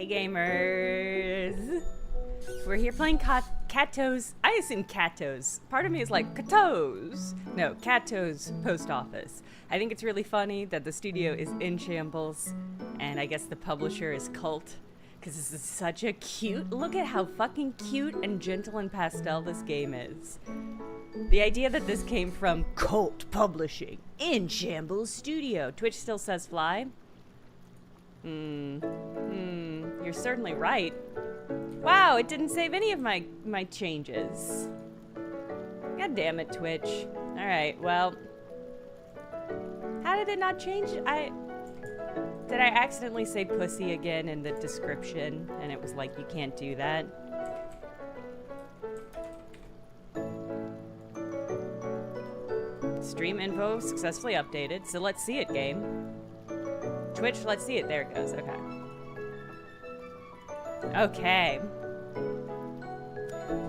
Hey gamers! We're here playing Catto's, I assume Catto's. Part of me is like, Catto's! No, Catto's post office. I think it's really funny that the studio is in shambles, and I guess the publisher is Cult, because this is such a cute, look at how fucking cute and gentle and pastel this game is. The idea that this came from Cult Publishing, in Shambles Studio. Twitch still says fly. You're certainly right. Wow, it didn't save any of my changes. God damn it, Twitch. Alright, well. How did it not change? Did I accidentally say pussy again in the description? And it was like, you can't do that. Stream info successfully updated, so let's see it, game. Twitch, let's see it. There it goes. Okay. Okay.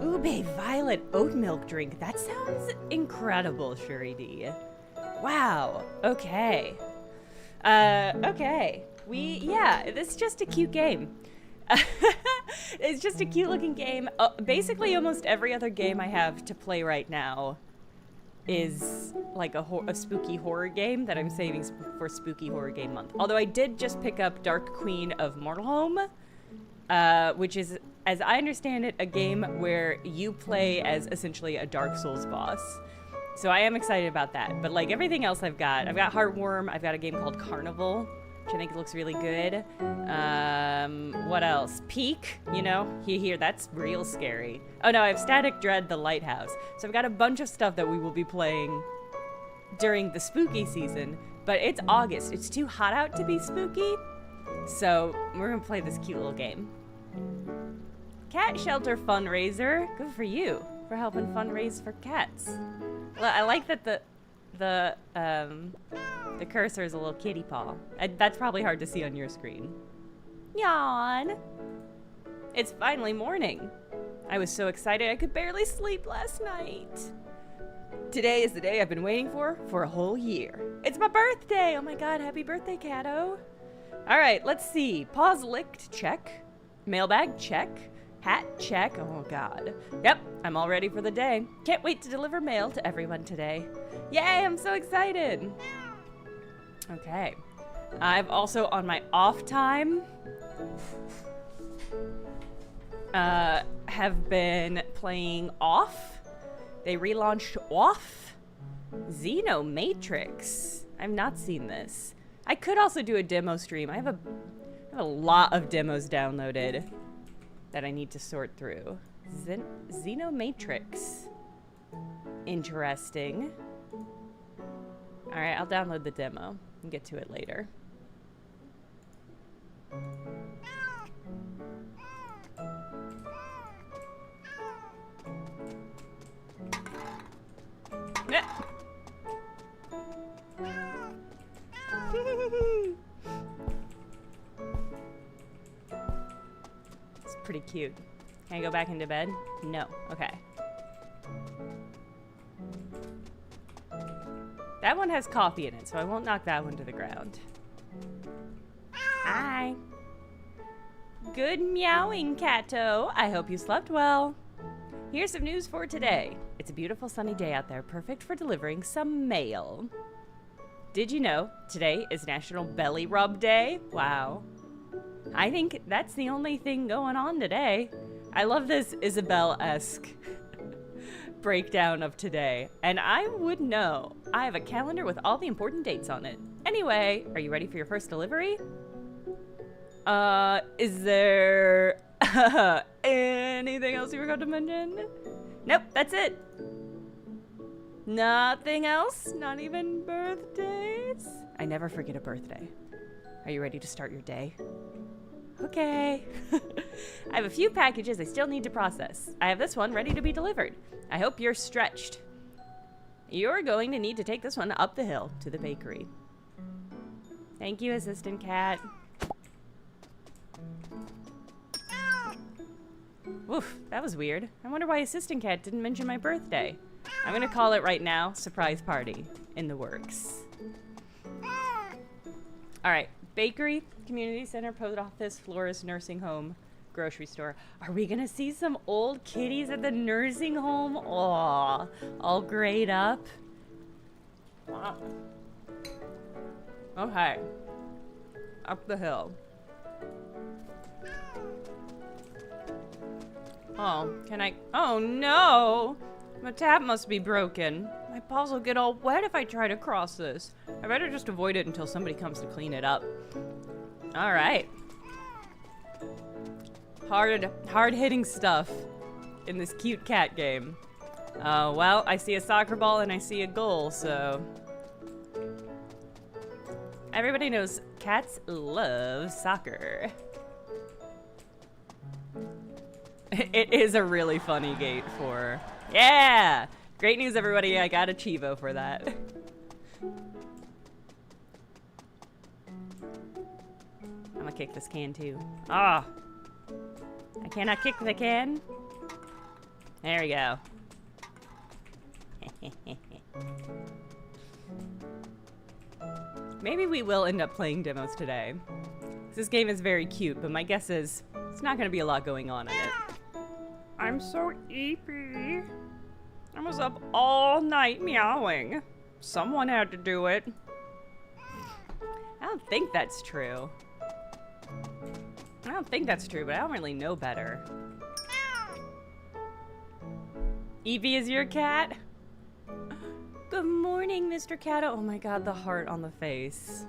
Ube Violet Oat Milk Drink. That sounds incredible, Shuri D. Wow. Okay. Okay. Yeah, this is just a cute game. It's just a cute looking game. Basically, almost every other game I have to play right now is like a spooky horror game that I'm saving for Spooky Horror Game Month. Although I did just pick up Dark Queen of Mortholme, which is, as I understand it, a game where you play as essentially a Dark Souls boss. So I am excited about that. But like everything else I've got Heartworm, I've got a game called Carnival, which I think looks really good. What else? Peak, you know, here, that's real scary. Oh no, I have Static Dread, The Lighthouse. So I've got a bunch of stuff that we will be playing during the spooky season, but it's August. It's too hot out to be spooky. So we're gonna play this cute little game. Cat Shelter Fundraiser, good for you for helping fundraise for cats. I like that the cursor is a little kitty paw. That's probably hard to see on your screen. Yawn. It's finally morning. I was so excited I could barely sleep last night. Today is the day I've been waiting for a whole year. It's my birthday! Oh my god, happy birthday, Catto. Alright, let's see. Paws licked, check. Mailbag, check. Hat, check. Oh god. Yep, I'm all ready for the day. Can't wait to deliver mail to everyone today. Yay, I'm so excited! Okay. I've also, on my off time, have been playing Off. They relaunched Off. Xenomatrix. I've not seen this. I could also do a demo stream. I have a lot of demos downloaded that I need to sort through. Xenomatrix. Interesting. Alright, I'll download the demo and get to it later. It's pretty cute. Can I go back into bed? No. Okay. That one has coffee in it, so I won't knock that one to the ground. Hi. Good meowing, Catto. I hope you slept well. Here's some news for today. It's a beautiful sunny day out there, perfect for delivering some mail. Did you know today is National Belly Rub Day? Wow. I think that's the only thing going on today. I love this Isabelle-esque breakdown of today. And I would know. I have a calendar with all the important dates on it. Anyway, are you ready for your first delivery? Is there anything else you forgot to mention? Nope, that's it. Nothing else? Not even birthdays? I never forget a birthday. Are you ready to start your day? Okay. I have a few packages I still need to process. I have this one ready to be delivered. I hope you're stretched. You're going to need to take this one up the hill to the bakery. Thank you, Assistant Cat. Oof, that was weird. I wonder why Assistant Cat didn't mention my birthday. I'm gonna call it right now, surprise party in the works. Alright, Bakery, community center, post office, florist, nursing home, grocery store. Are we gonna see some old kitties at the nursing home? Aw, all grayed up. Wow. Okay. Up the hill. Oh, can I? Oh no! My tap must be broken. My paws will get all wet if I try to cross this. I better just avoid it until somebody comes to clean it up. All right. Hard-hitting stuff in this cute cat game. Well, I see a soccer ball and I see a goal, so... Everybody knows cats love soccer. It is a really funny gate for... Yeah! Great news, everybody. I got a Chivo for that. I'm gonna kick this can, too. Ah! I cannot kick the can. There we go. Maybe we will end up playing demos today. This game is very cute, but my guess is it's not gonna be a lot going on in it. I'm so eepy. I was up all night meowing. Someone had to do it. I don't think that's true. I don't think that's true, but I don't really know better. Evie is your cat? Good morning, Mr. Catto. Oh my god, the heart on the face.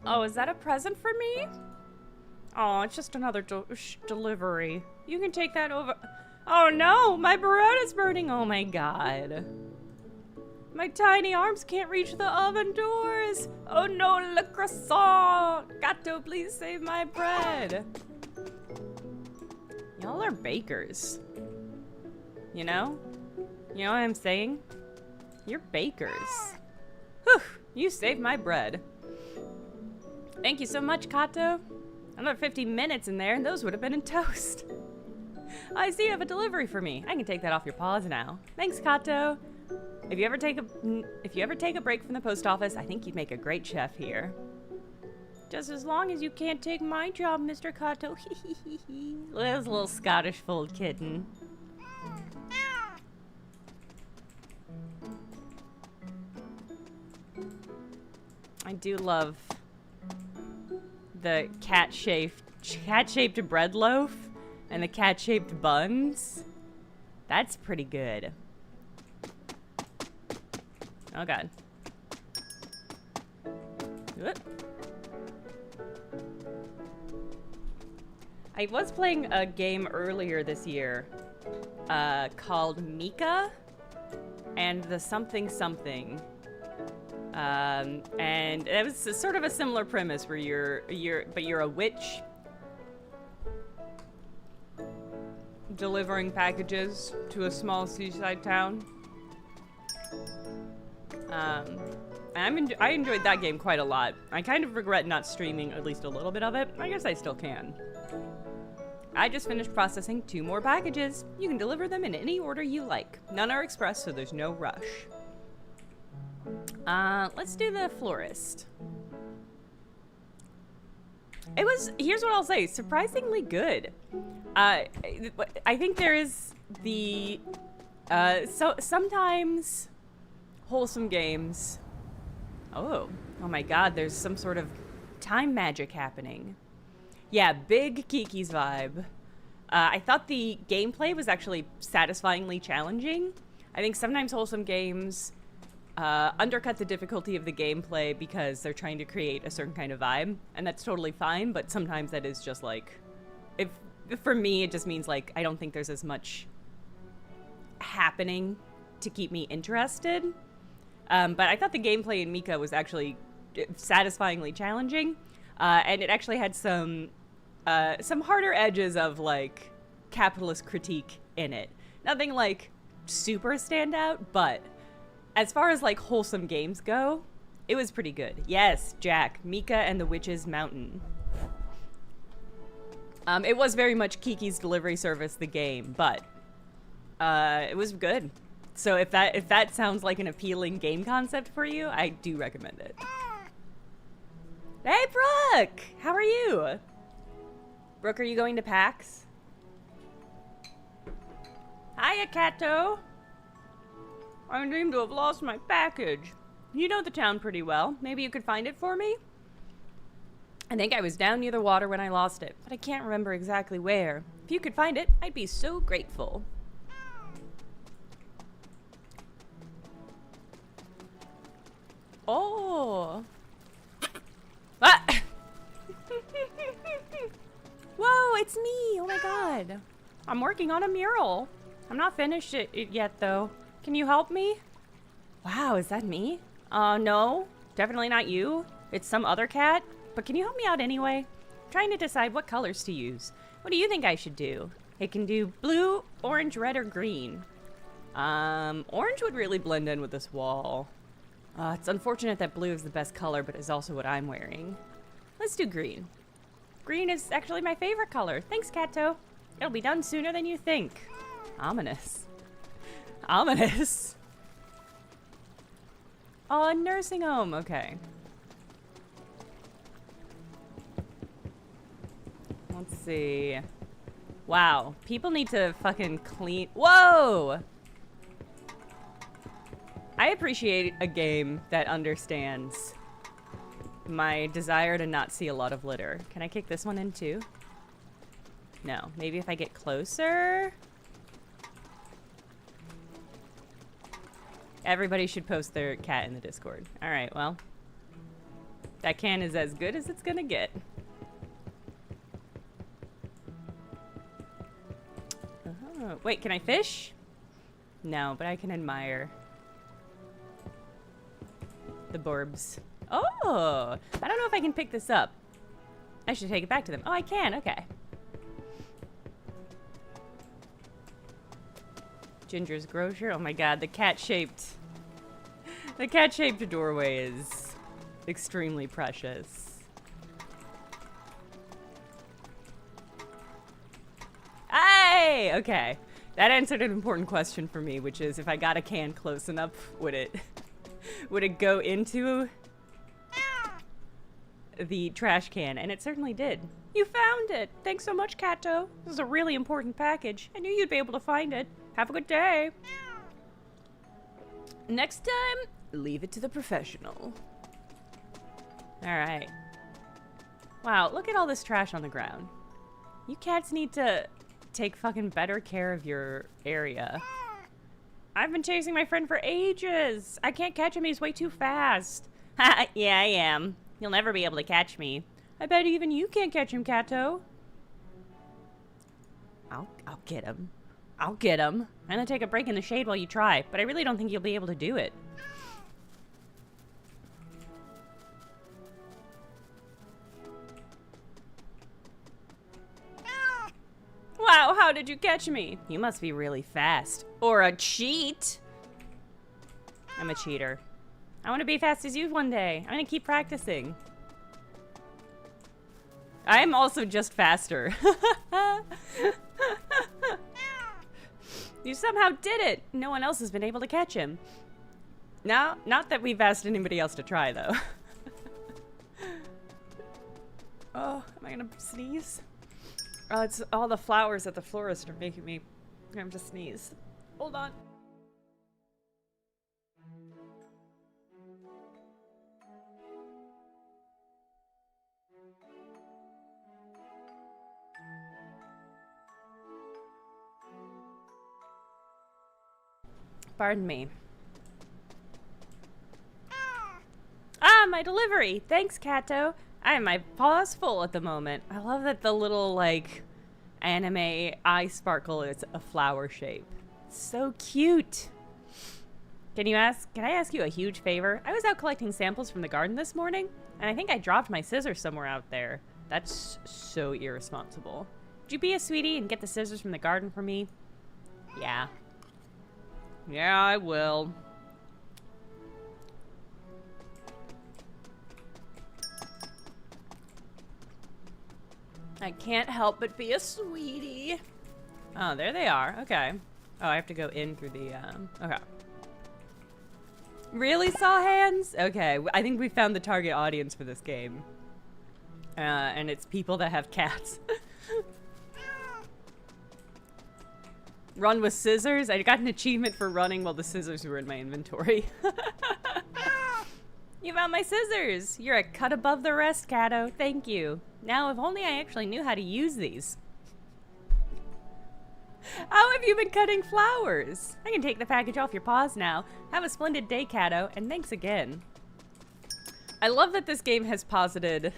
Oh, is that a present for me? Oh, it's just another delivery. You can take that over. Oh no, my Beretta's burning. Oh my god. My tiny arms can't reach the oven doors. Oh no, le croissant. Catto, please save my bread. Y'all are bakers. You know? You know what I'm saying? You're bakers. Whew, you saved my bread. Thank you so much, Catto. Another 50 minutes in there and those would have been in toast. I see you have a delivery for me. I can take that off your paws now. Thanks, Catto. If you ever take a break from the post office, I think you'd make a great chef here. Just as long as you can't take my job, Mr. Catto. Look at this little Scottish fold kitten. I do love the cat-shaped bread loaf and the cat-shaped buns. That's pretty good. Oh god. Whoop. I was playing a game earlier this year called Mika and the something something. And it was sort of a similar premise where you're a witch delivering packages to a small seaside town. I enjoyed that game quite a lot. I kind of regret not streaming at least a little bit of it. I guess I still can. I just finished processing 2 more packages. You can deliver them in any order you like. None are express, so there's no rush. Let's do the florist. It was, here's what I'll say, surprisingly good. I think there is the, sometimes wholesome games. Oh my god, there's some sort of time magic happening. Yeah, big Kiki's vibe. I thought the gameplay was actually satisfyingly challenging. I think sometimes wholesome games undercut the difficulty of the gameplay because they're trying to create a certain kind of vibe, and that's totally fine, but sometimes that is just like, for me, it just means like, I don't think there's as much happening to keep me interested. But I thought the gameplay in Mika was actually satisfyingly challenging, and it actually had some harder edges of like capitalist critique in it. Nothing like super standout, but as far as like wholesome games go, it was pretty good. Yes, Jack, Mika and the Witch's Mountain. It was very much Kiki's Delivery Service, the game, but it was good. So if that sounds like an appealing game concept for you, I do recommend it. Hey, Brooke! How are you? Brooke, are you going to PAX? Hiya, Catto. I seem to have lost my package. You know the town pretty well. Maybe you could find it for me? I think I was down near the water when I lost it, but I can't remember exactly where. If you could find it, I'd be so grateful. Oh. Ah! Whoa, it's me! Oh my god. I'm working on a mural. I'm not finished it yet, though. Can you help me? Wow, is that me? No. Definitely not you. It's some other cat. But can you help me out anyway? I'm trying to decide what colors to use. What do you think I should do? It can do blue, orange, red, or green. Orange would really blend in with this wall. It's unfortunate that blue is the best color, but is also what I'm wearing. Let's do green. Green is actually my favorite color. Thanks, Catto. It'll be done sooner than you think. Ominous. Ominous. Oh, a nursing home. Okay. Let's see. Wow. People need to fucking clean. Whoa! I appreciate a game that understands my desire to not see a lot of litter. Can I kick this one in too? No. Maybe if I get closer? Everybody should post their cat in the Discord. Alright, well. That can is as good as it's gonna get. Oh, wait, can I fish? No, but I can admire the burbs. Oh! I don't know if I can pick this up. I should take it back to them. Oh, I can. Okay. Ginger's grocer. Oh my god, the cat-shaped doorway is extremely precious. Hey! Okay. That answered an important question for me, which is if I got a can close enough, would it go into the trash can? And it certainly did. You found it! Thanks so much, Catto. This is a really important package. I knew you'd be able to find it. Have a good day. Next time, leave it to the professional. Alright. Wow, look at all this trash on the ground. You cats need to take fucking better care of your area. I've been chasing my friend for ages. I can't catch him, he's way too fast. Ha, yeah, I am. You'll never be able to catch me. I bet even you can't catch him, Catto. I'll get him. I'll get him. I'm gonna take a break in the shade while you try, but I really don't think you'll be able to do it. Wow, how did you catch me? You must be really fast. Or a cheat. I'm a cheater. I want to be fast as you one day. I'm gonna keep practicing. I'm also just faster. You somehow did it! No one else has been able to catch him. No, not that we've asked anybody else to try, though. Oh, am I gonna sneeze? Oh, it's all the flowers at the florist are making me have to sneeze. Hold on. Pardon me. Ah, my delivery! Thanks, Catto. My paw's full at the moment. I love that the little, like, anime eye sparkle is a flower shape. It's so cute. Can I ask you a huge favor? I was out collecting samples from the garden this morning, and I think I dropped my scissors somewhere out there. That's so irresponsible. Would you be a sweetie and get the scissors from the garden for me? Yeah. Yeah, I will. I can't help but be a sweetie. Oh, there they are. Okay. Oh, I have to go in through the, okay. Really, saw hands? Okay, I think we found the target audience for this game. And it's people that have cats. Run with scissors. I got an achievement for running while the scissors were in my inventory. You found my scissors. You're a cut above the rest, Catto. Thank you. Now, if only I actually knew how to use these. How have you been cutting flowers? I can take the package off your paws now. Have a splendid day, Catto, and thanks again. I love that this game has posited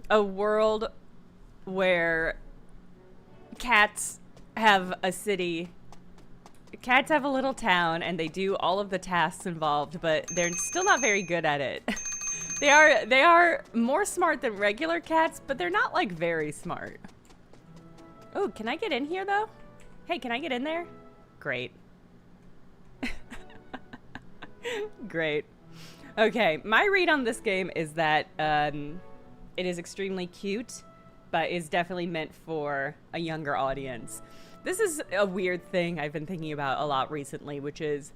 a world where cats have a city. Cats have a little town, and they do all of the tasks involved, but they're still not very good at it. They are more smart than regular cats, but they're not, like, very smart. Oh, can I get in here, though? Hey, can I get in there? Great. Great. Okay, my read on this game is that it is extremely cute, but is definitely meant for a younger audience. This is a weird thing I've been thinking about a lot recently, which is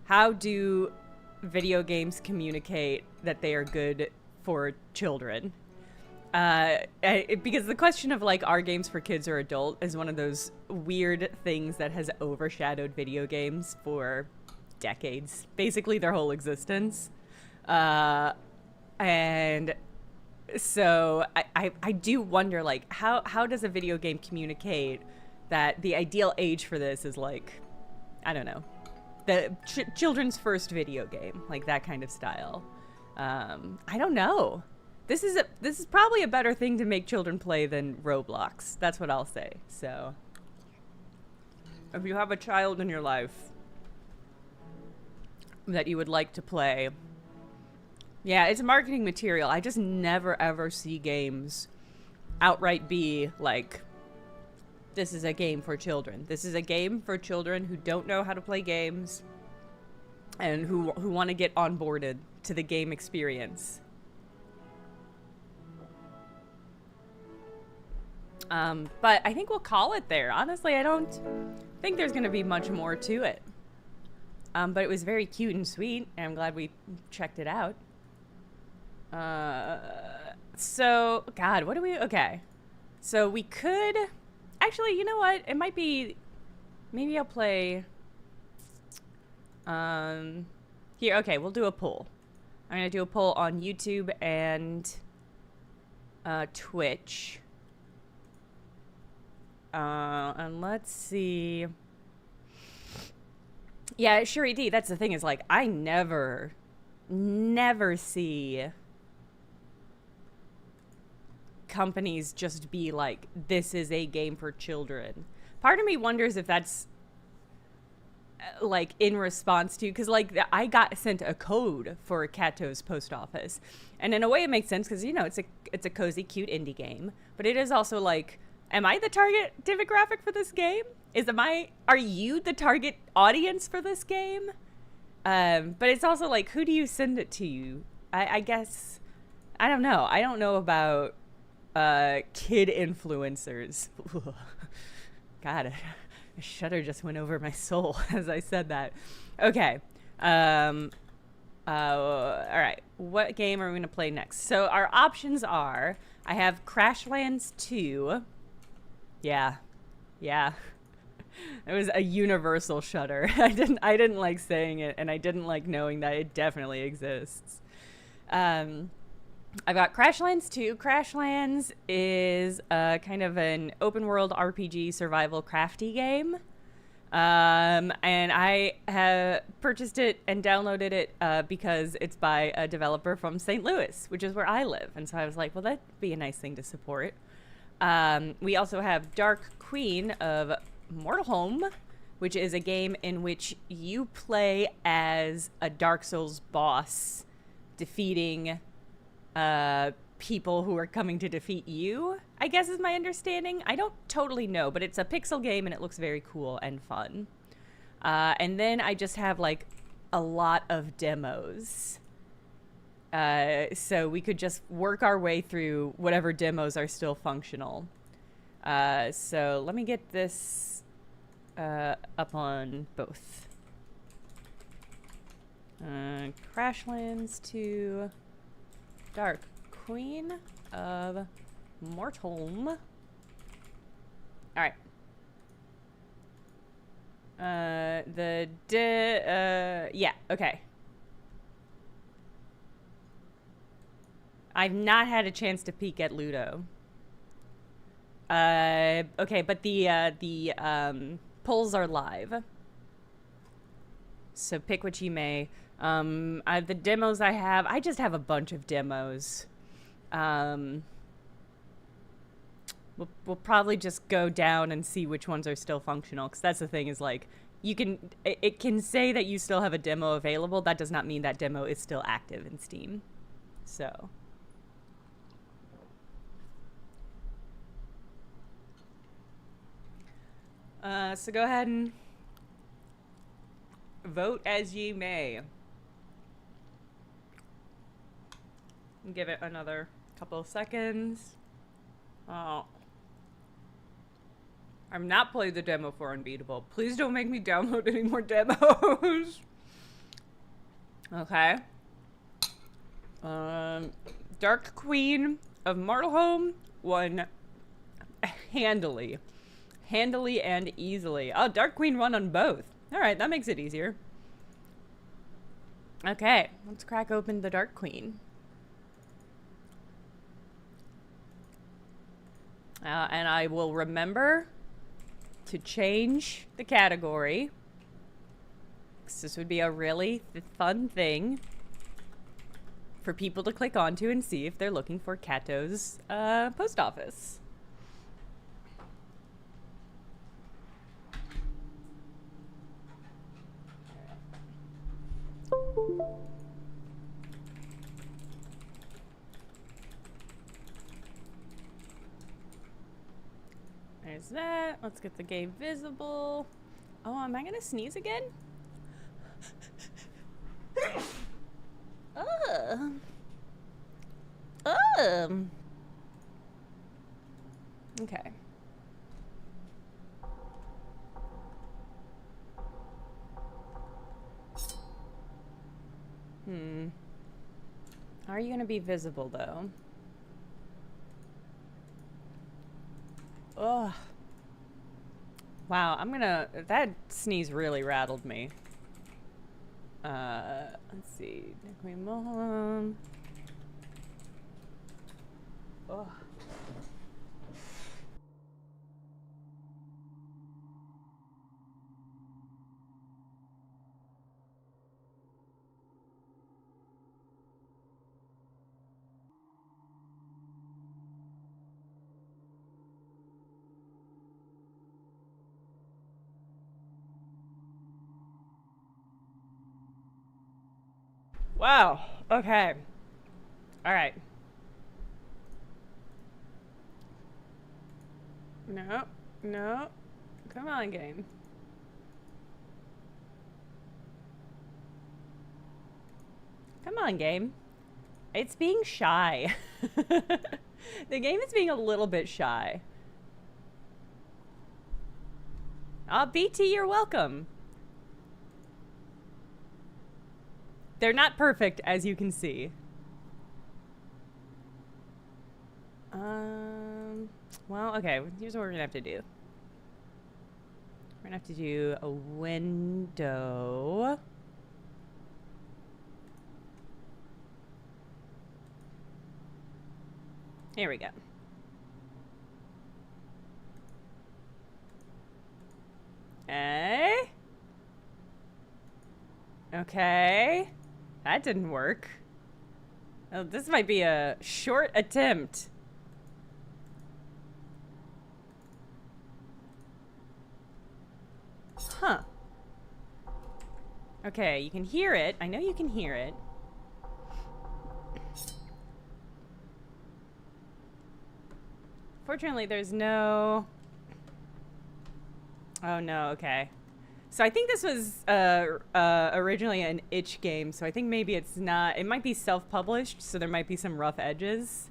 how do video games communicate that they are good for children? Because the question of, like, are games for kids or adult is one of those weird things that has overshadowed video games for decades, basically their whole existence. And so I do wonder, like, how does a video game communicate that the ideal age for this is, like, I don't know, the children's first video game, like that kind of style. I don't know. This is probably a better thing to make children play than Roblox. That's what I'll say. So, if you have a child in your life that you would like to play, yeah, it's marketing material. I just never ever see games outright be like, this is a game for children. This is a game for children who don't know how to play games and who want to get onboarded to the game experience. But I think we'll call it there. Honestly, I don't think there's going to be much more to it. But it was very cute and sweet, and I'm glad we checked it out. So, God, what do we... Okay. So we could... Actually, you know what? It might be... Maybe I'll play... Here, okay, we'll do a poll. I'm going to do a poll on YouTube and Twitch. And let's see... Yeah, Shuri D, that's the thing, is, like, I never see companies just be like, this is a game for children. Part of me wonders if that's like in response to, because like I got sent a code for Catto's post office, and in a way it makes sense because, you know, it's a cozy, cute indie game, but it is also like, am I the target demographic for this game? Are you the target audience for this game? But it's also like, who do you send it to? I guess, I don't know. I don't know about kid influencers. God, a shudder just went over my soul as I said that. Okay. All right. What game are we going to play next? So our options are, I have Crashlands 2. Yeah. It was a universal shudder. I didn't like saying it, and I didn't like knowing that it definitely exists. I've got Crashlands 2. Crashlands is kind of an open world RPG survival crafty game. And I have purchased it and downloaded it because it's by a developer from St. Louis, which is where I live. And so I was like, well, that'd be a nice thing to support. We also have Dark Queen of Mortholme, which is a game in which you play as a Dark Souls boss, defeating people who are coming to defeat you, I guess is my understanding. I don't totally know, but it's a pixel game and it looks very cool and fun. And then I just have like a lot of demos. So we could just work our way through whatever demos are still functional. So let me get this up on both. Crashlands 2, Dark Queen of Mortholme. Alright. Yeah, okay. I've not had a chance to peek at Ludo. Okay, but the polls are live. So pick what you may. The demos I have, I just have a bunch of demos. We'll probably just go down and see which ones are still functional, because that's the thing, is like, it can say that you still have a demo available. That does not mean that demo is still active in Steam. So so go ahead and vote as ye may. Give it another couple of seconds. Oh. I've not played the demo for Unbeatable. Please don't make me download any more demos. Okay. Dark Queen of Mortholme won handily. Handily and easily. Oh, Dark Queen won on both. Alright, that makes it easier. Okay, let's crack open the Dark Queen. And I will remember to change the category, because this would be a really fun thing for people to click onto and see if they're looking for Catto's post office. There's that. Let's get the game visible. Oh, am I gonna sneeze again? Okay. How are you gonna be visible though? Ugh. Wow, that sneeze really rattled me. Let's see. Queen Mortholme. Ugh. Wow. Okay. All right. No. No. Come on, game. Come on, game. It's being shy. The game is being a little bit shy. BT, you're welcome. They're not perfect, as you can see. Well, okay, here's what we're gonna have to do. We're gonna have to do a window. Here we go. Okay. That didn't work. Oh, this might be a short attempt. Huh. Okay, you can hear it. I know you can hear it. Fortunately, there's no... Oh, no, okay. So I think this was originally an itch game, so I think maybe it's not... It might be self-published, so there might be some rough edges.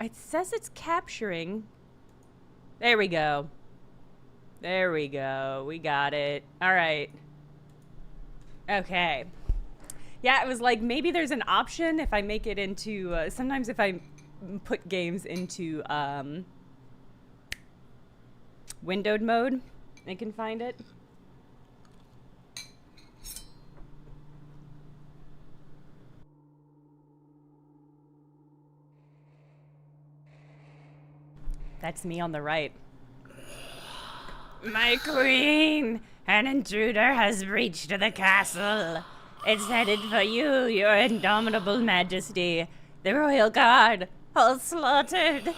It says it's capturing. There we go. There we go. We got it. All right. Okay. Yeah, it was like maybe there's an option if I make it into... sometimes if I put games into windowed mode, I can find it. That's me on the right. My queen! An intruder has breached the castle. It's headed for you, your indomitable majesty. The royal guard, all slaughtered.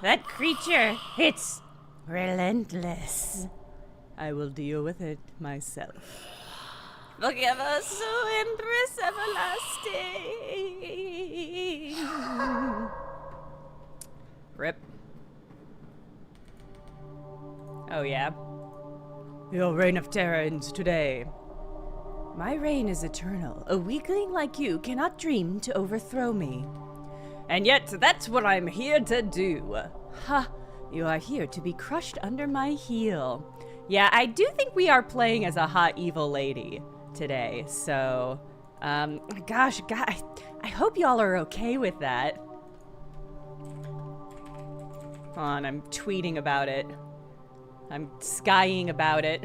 That creature, it's relentless. I will deal with it myself. Forgive us, O Empress Everlasting. Rip. Oh, yeah? Your reign of terror ends today. My reign is eternal. A weakling like you cannot dream to overthrow me. And yet, that's what I'm here to do. Ha! You are here to be crushed under my heel. Yeah, I do think we are playing as a hot evil lady today, so... gosh, I hope y'all are okay with that. Hold on, I'm tweeting about it. I'm skying about it.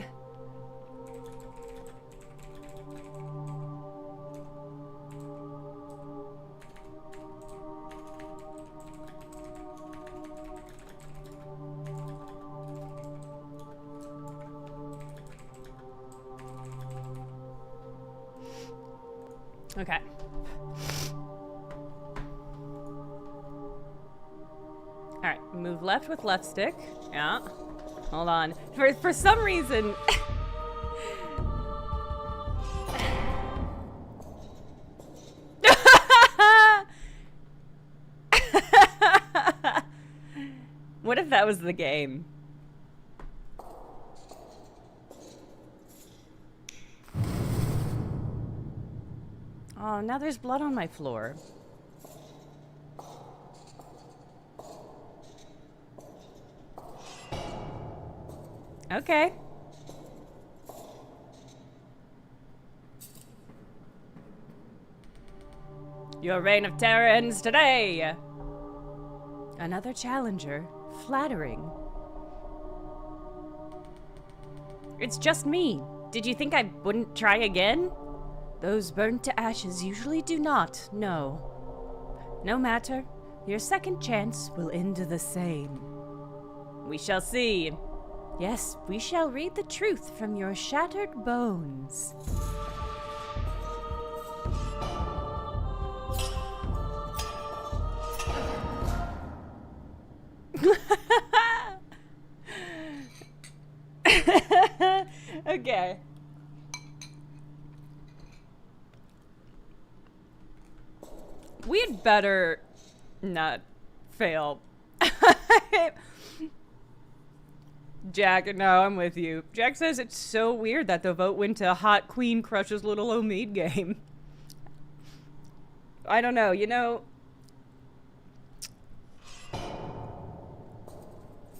Okay. All right, move left with left stick. Yeah. Hold on. For some reason... What if that was the game? Oh, now there's blood on my floor. Okay. Your reign of terror ends today. Another challenger. Flattering. It's just me. Did you think I wouldn't try again? Those burnt to ashes usually do not, no. No matter. Your second chance will end the same. We shall see. Yes, we shall read the truth from your shattered bones. Okay. We had better not fail. Jack, no, I'm with you. Jack says it's so weird that the vote went to Hot Queen Crushes Little Omid game. I don't know, you know...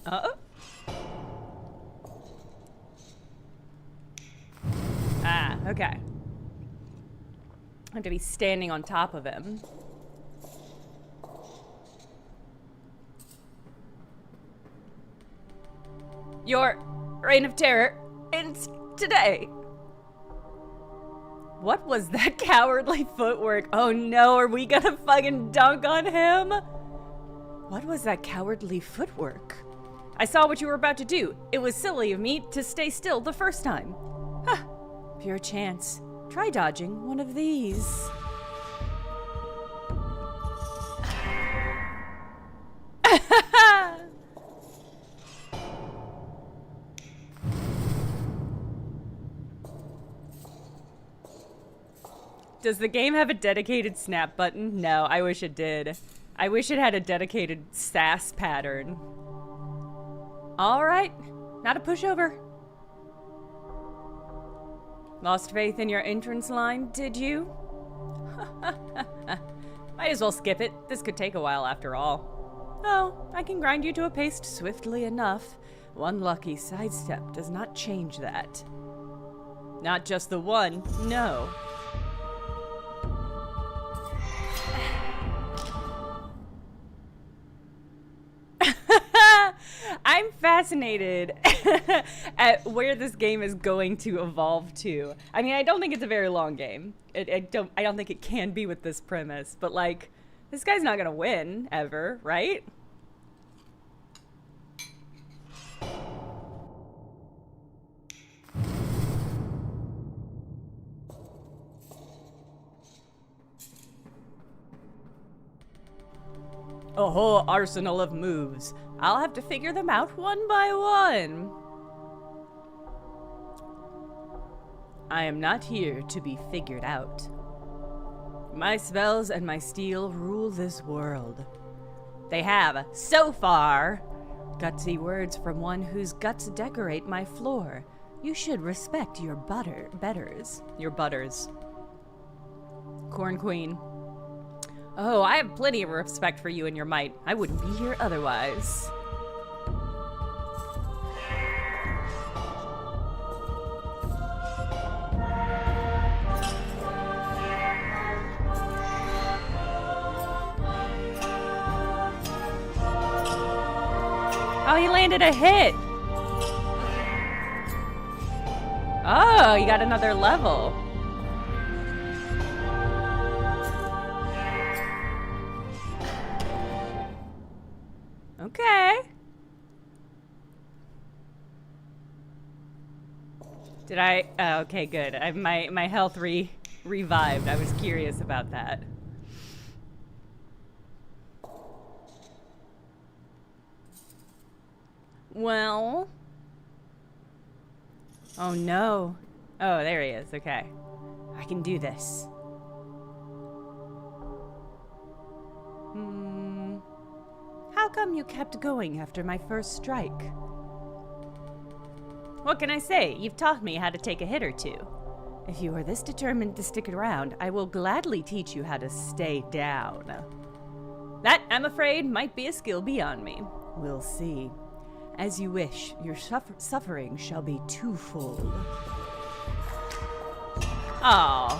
Uh-oh. Ah, okay. I have to be standing on top of him. Your reign of terror ends today. What was that cowardly footwork? Oh no, are we gonna fucking dunk on him? What was that cowardly footwork? I saw what you were about to do. It was silly of me to stay still the first time. Huh. Pure chance. Try dodging one of these. Does the game have a dedicated snap button? No, I wish it did. I wish it had a dedicated sass pattern. All right, not a pushover. Lost faith in your entrance line, did you? Might as well skip it. This could take a while after all. Oh, I can grind you to a paste swiftly enough. One lucky sidestep does not change that. Not just the one, no. I'm fascinated at where this game is going to evolve to. I mean, I don't think it's a very long game. I don't think it can be with this premise, but like, this guy's not gonna win ever, right? A whole arsenal of moves. I'll have to figure them out one by one. I am not here to be figured out. My spells and my steel rule this world. They have, so far. Gutsy words from one whose guts decorate my floor. You should respect your betters. Your butters. Corn Queen. Oh, I have plenty of respect for you and your might. I wouldn't be here otherwise. Oh, he landed a hit. Oh, you got another level. Okay. Did I? Oh, okay, good. My health revived. I was curious about that. Well. Oh no. Oh, there he is. Okay. I can do this. How come you kept going after my first strike? What can I say? You've taught me how to take a hit or two. If you are this determined to stick around, I will gladly teach you how to stay down. That, I'm afraid, might be a skill beyond me. We'll see. As you wish, your suffering shall be twofold. Aww.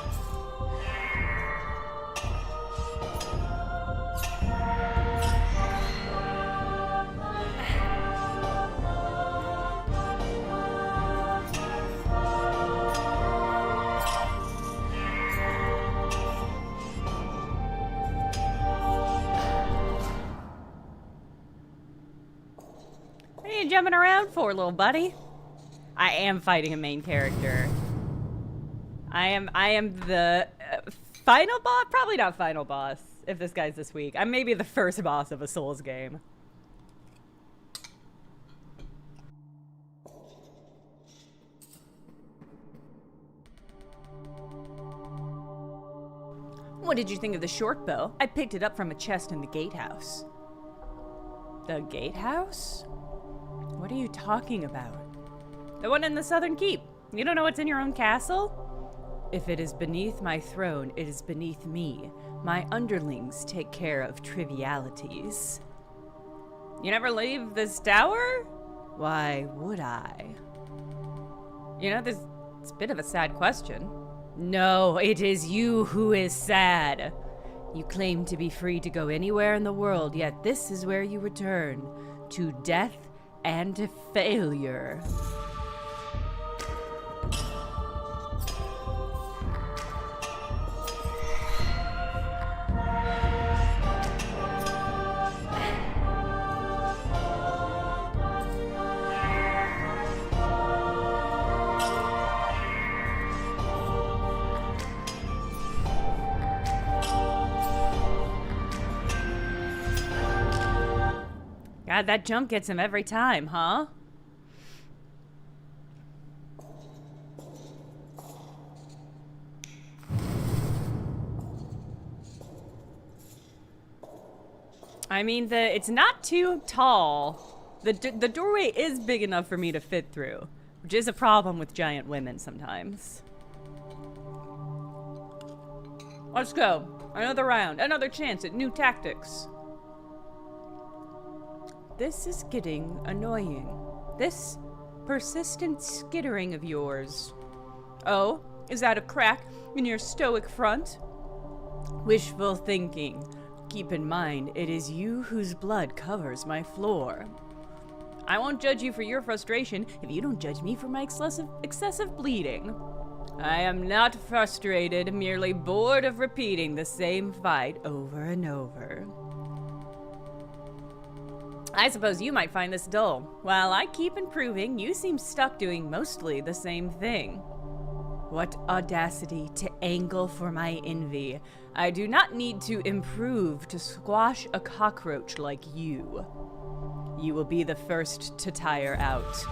What are you jumping around for, little buddy? I am fighting a main character. I am the final boss? Probably not final boss, if this guy's this weak. I'm maybe the first boss of a Souls game. What did you think of the short bow? I picked it up from a chest in the gatehouse. The gatehouse? What are you talking about? The one in the southern keep. You don't know what's in your own castle? If it is beneath my throne, it is beneath me. My underlings take care of trivialities. You never leave this tower? Why would I? You know, it's a bit of a sad question. No, it is you who is sad. You claim to be free to go anywhere in the world, yet this is where you return. To death and to failure. God, that jump gets him every time, huh? I mean, it's not too tall. The doorway is big enough for me to fit through, which is a problem with giant women sometimes. Let's go. Another round, another chance at new tactics. This is getting annoying. This persistent skittering of yours. Oh, is that a crack in your stoic front? Wishful thinking. Keep in mind, it is you whose blood covers my floor. I won't judge you for your frustration if you don't judge me for my excessive bleeding. I am not frustrated, merely bored of repeating the same fight over and over. I suppose you might find this dull. While I keep improving, you seem stuck doing mostly the same thing. What audacity to angle for my envy. I do not need to improve to squash a cockroach like you. You will be the first to tire out.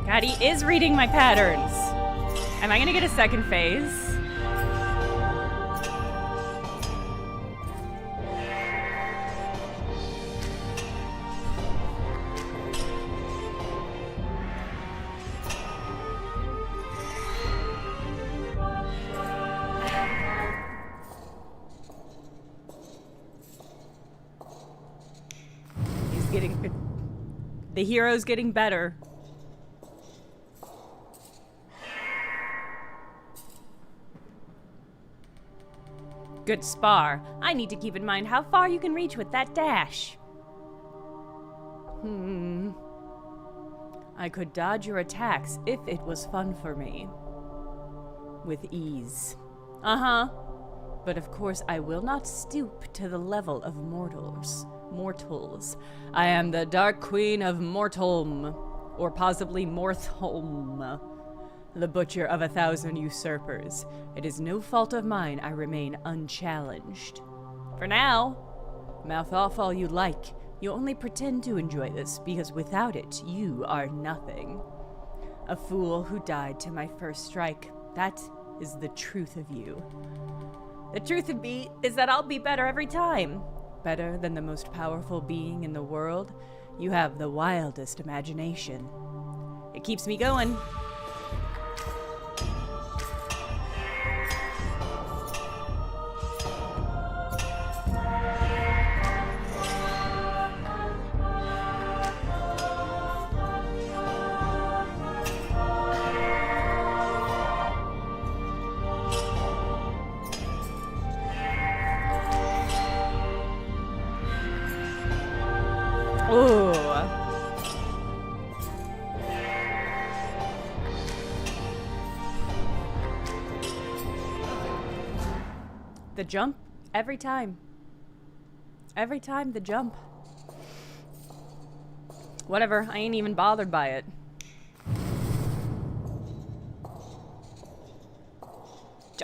God, he is reading my patterns. Am I gonna get a second phase? The hero's getting better. Good spar. I need to keep in mind how far you can reach with that dash. I could dodge your attacks if it was fun for me. With ease. But of course I will not stoop to the level of mortals. I am the Dark Queen of Mortholme, or possibly Mortholme, the butcher of 1,000 usurpers. It is no fault of mine I remain unchallenged. For now, mouth off all you like. You only pretend to enjoy this, because without it, you are nothing. A fool who died to my first strike. That is the truth of you. The truth of me is that I'll be better every time. Better than the most powerful being in the world. You have the wildest imagination. It keeps me going. Ooh. The jump, every time. Every time the jump. Whatever, I ain't even bothered by it.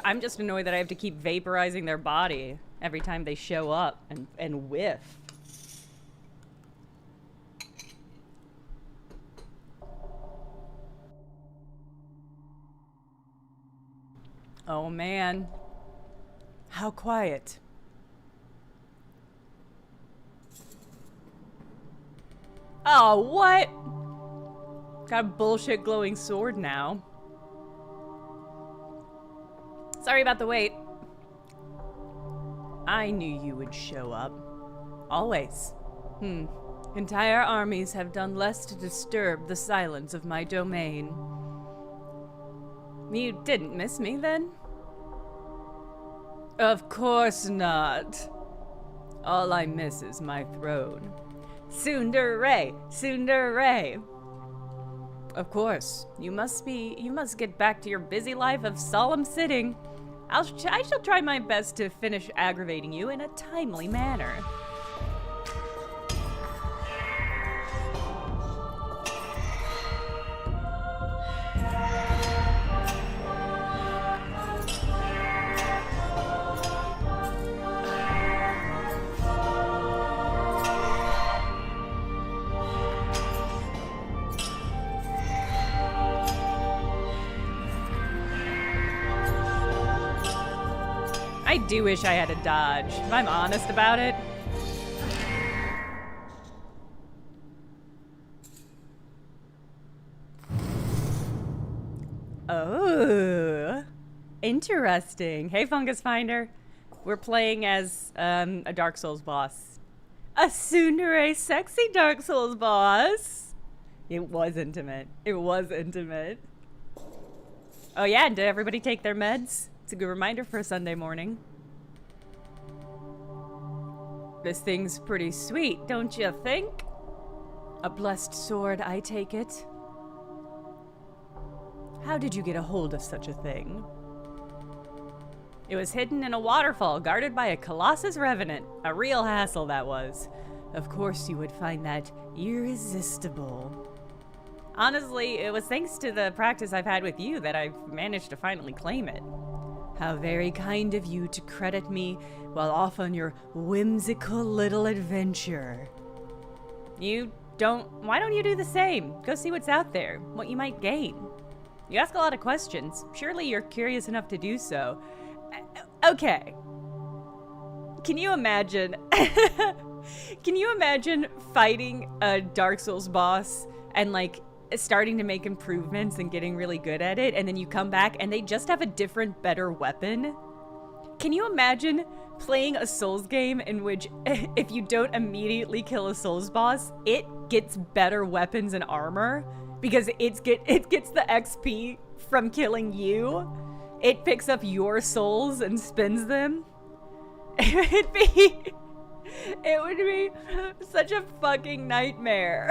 I'm just annoyed that I have to keep vaporizing their body every time they show up and whiff. Oh man, how quiet. Oh, what? Got a bullshit glowing sword now. Sorry about the wait. I knew you would show up. Always. Entire armies have done less to disturb the silence of my domain. You didn't miss me, then? Of course not. All I miss is my throne. Tsundere! Tsundere! Of course. You must get back to your busy life of solemn sitting. I shall try my best to finish aggravating you in a timely manner. I do wish I had a dodge, if I'm honest about it. Oh, interesting. Hey, Fungus Finder. We're playing as a Dark Souls boss. A tsundere sexy Dark Souls boss. It was intimate. It was intimate. Oh yeah, did everybody take their meds? It's a good reminder for a Sunday morning. This thing's pretty sweet, don't you think? A blessed sword, I take it. How did you get a hold of such a thing? It was hidden in a waterfall, guarded by a Colossus Revenant. A real hassle, that was. Of course you would find that irresistible. Honestly, it was thanks to the practice I've had with you that I've managed to finally claim it. How very kind of you to credit me while off on your whimsical little adventure. Why don't you do the same? Go see what's out there, what you might gain. You ask a lot of questions. Surely you're curious enough to do so. Okay. Can you imagine? Can you imagine fighting a Dark Souls boss and like starting to make improvements and getting really good at it, and then you come back and they just have a different, better weapon? Can you imagine playing a Souls game in which if you don't immediately kill a Souls boss, it gets better weapons and armor because it gets the XP from killing you? It picks up your souls and spins them? It would be such a fucking nightmare.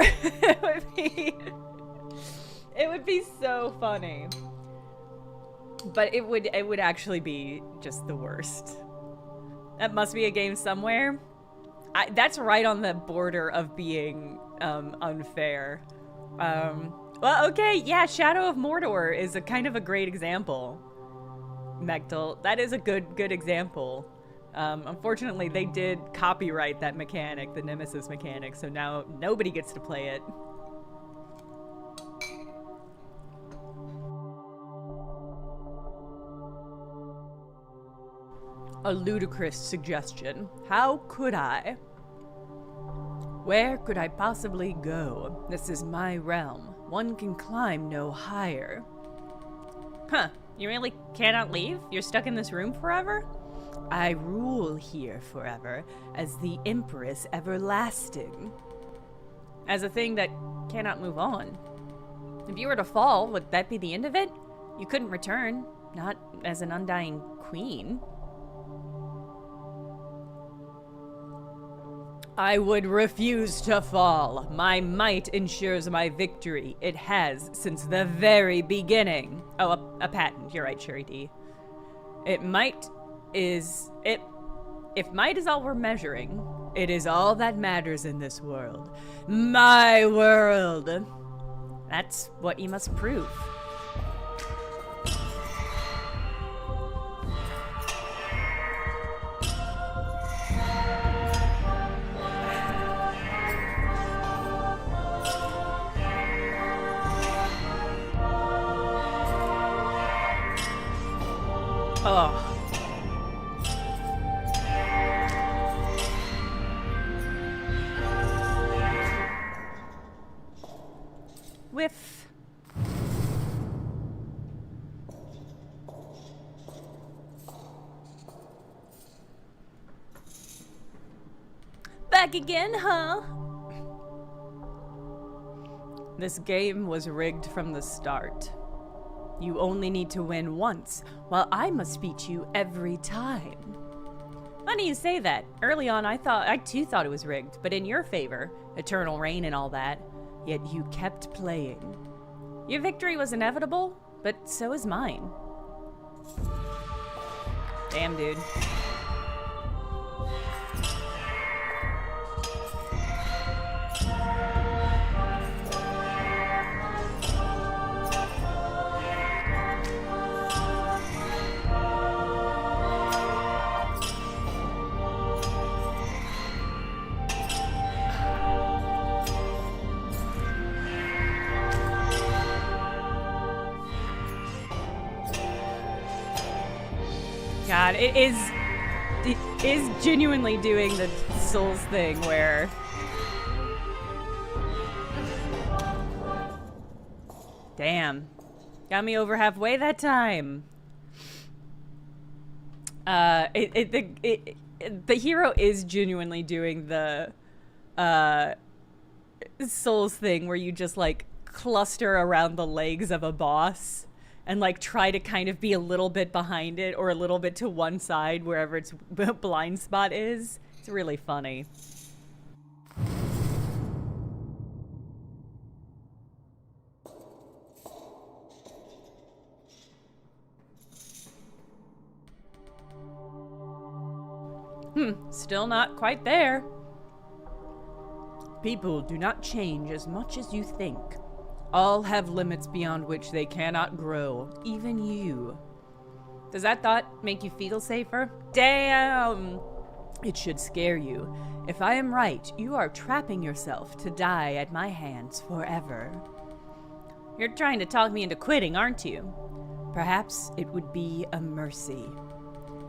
It would be so funny. But it would actually be just the worst. That must be a game somewhere. That's right on the border of being unfair. Well, okay, yeah, Shadow of Mordor is a kind of a great example. Mechtel, that is a good example. Unfortunately, they did copyright that mechanic, the Nemesis mechanic, so now nobody gets to play it. A ludicrous suggestion. How could I? Where could I possibly go? This is my realm. One can climb no higher. Huh, you really cannot leave? You're stuck in this room forever? I rule here forever, as the Empress Everlasting. As a thing that cannot move on. If you were to fall, would that be the end of it? You couldn't return, not as an undying queen. I would refuse to fall. My might ensures my victory. It has since the very beginning. Oh, a patent. You're right, Sherry D. If might is all we're measuring, it is all that matters in this world. My world. That's what you must prove. Oh. Whiff. Back again, huh? This game was rigged from the start. You only need to win once, while I must beat you every time. Funny you say that. Early on, I too thought it was rigged, but in your favor, eternal reign and all that. Yet you kept playing. Your victory was inevitable, but so is mine. Damn, dude. God, it is genuinely doing the Souls thing where damn. Got me over halfway that time. The hero is genuinely doing the Souls thing where you just like cluster around the legs of a boss and like try to kind of be a little bit behind it or a little bit to one side wherever its blind spot is. It's really funny. Still not quite there. People do not change as much as you think. All have limits beyond which they cannot grow, even you. Does that thought make you feel safer? Damn! It should scare you. If I am right, you are trapping yourself to die at my hands forever. You're trying to talk me into quitting, aren't you? Perhaps it would be a mercy.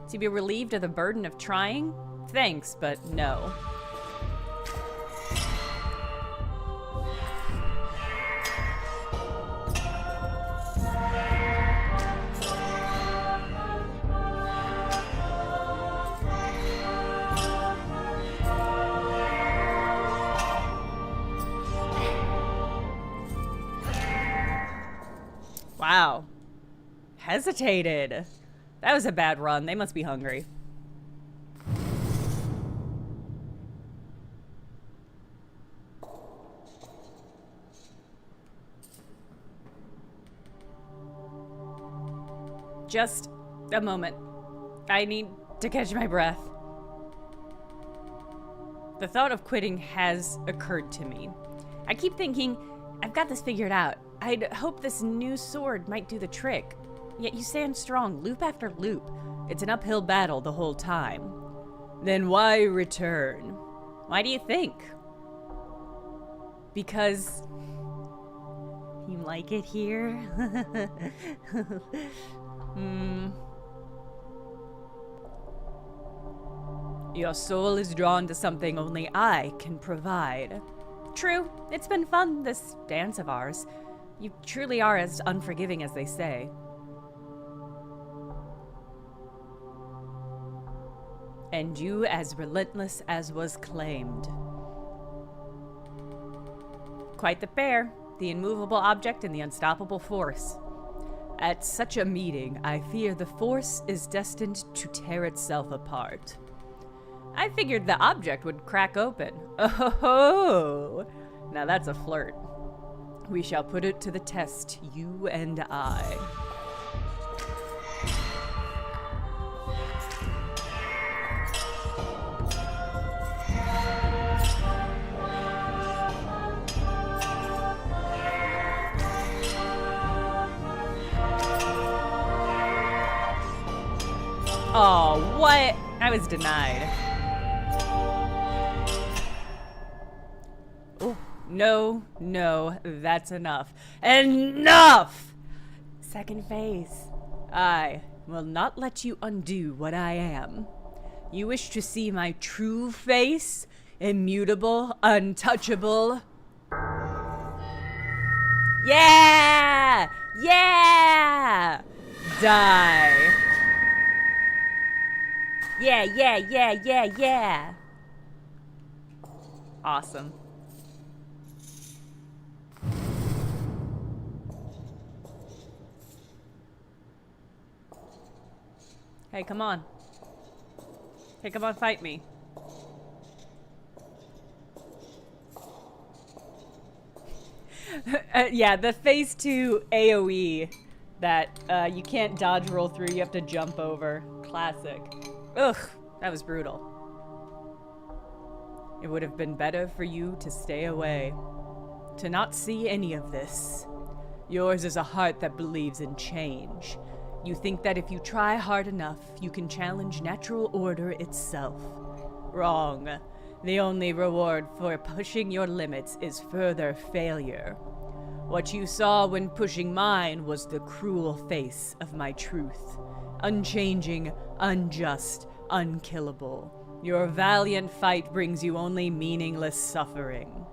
To be relieved of the burden of trying? Thanks, but no. Wow. Hesitated. That was a bad run. They must be hungry. Just a moment. I need to catch my breath. The thought of quitting has occurred to me. I keep thinking, I've got this figured out. I'd hope this new sword might do the trick. Yet you stand strong, loop after loop. It's an uphill battle the whole time. Then why return? Why do you think? Because you like it here? Your soul is drawn to something only I can provide. True, it's been fun, this dance of ours. You truly are as unforgiving as they say. And you as relentless as was claimed. Quite the pair, the immovable object and the unstoppable force. At such a meeting, I fear the force is destined to tear itself apart. I figured the object would crack open. Oh, now that's a flirt. We shall put it to the test, you and I. Oh, what? I was denied. Oh, no, that's enough. Enough! Second phase. I will not let you undo what I am. You wish to see my true face? Immutable, untouchable. Yeah! Yeah! Die. Yeah. Awesome. Hey, come on. Hey, come on, fight me. Yeah, the phase 2 AoE that you can't dodge roll through, you have to jump over. Classic. Ugh, that was brutal. It would have been better for you to stay away, to not see any of this. Yours is a heart that believes in change. You think that if you try hard enough, you can challenge natural order itself. Wrong. The only reward for pushing your limits is further failure. What you saw when pushing mine was the cruel face of my truth. Unchanging, unjust, unkillable. Your valiant fight brings you only meaningless suffering.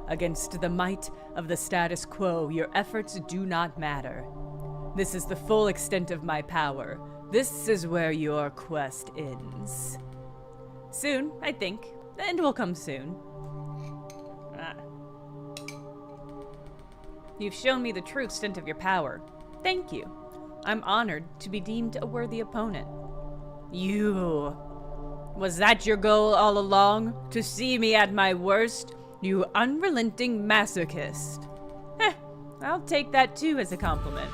Against the might of the status quo, your efforts do not matter. This is the full extent of my power. This is where your quest ends. Soon, I think. The end will come soon. You've shown me the true extent of your power. Thank you. I'm honored to be deemed a worthy opponent. You... Was that your goal all along? To see me at my worst? You unrelenting masochist. I'll take that too as a compliment.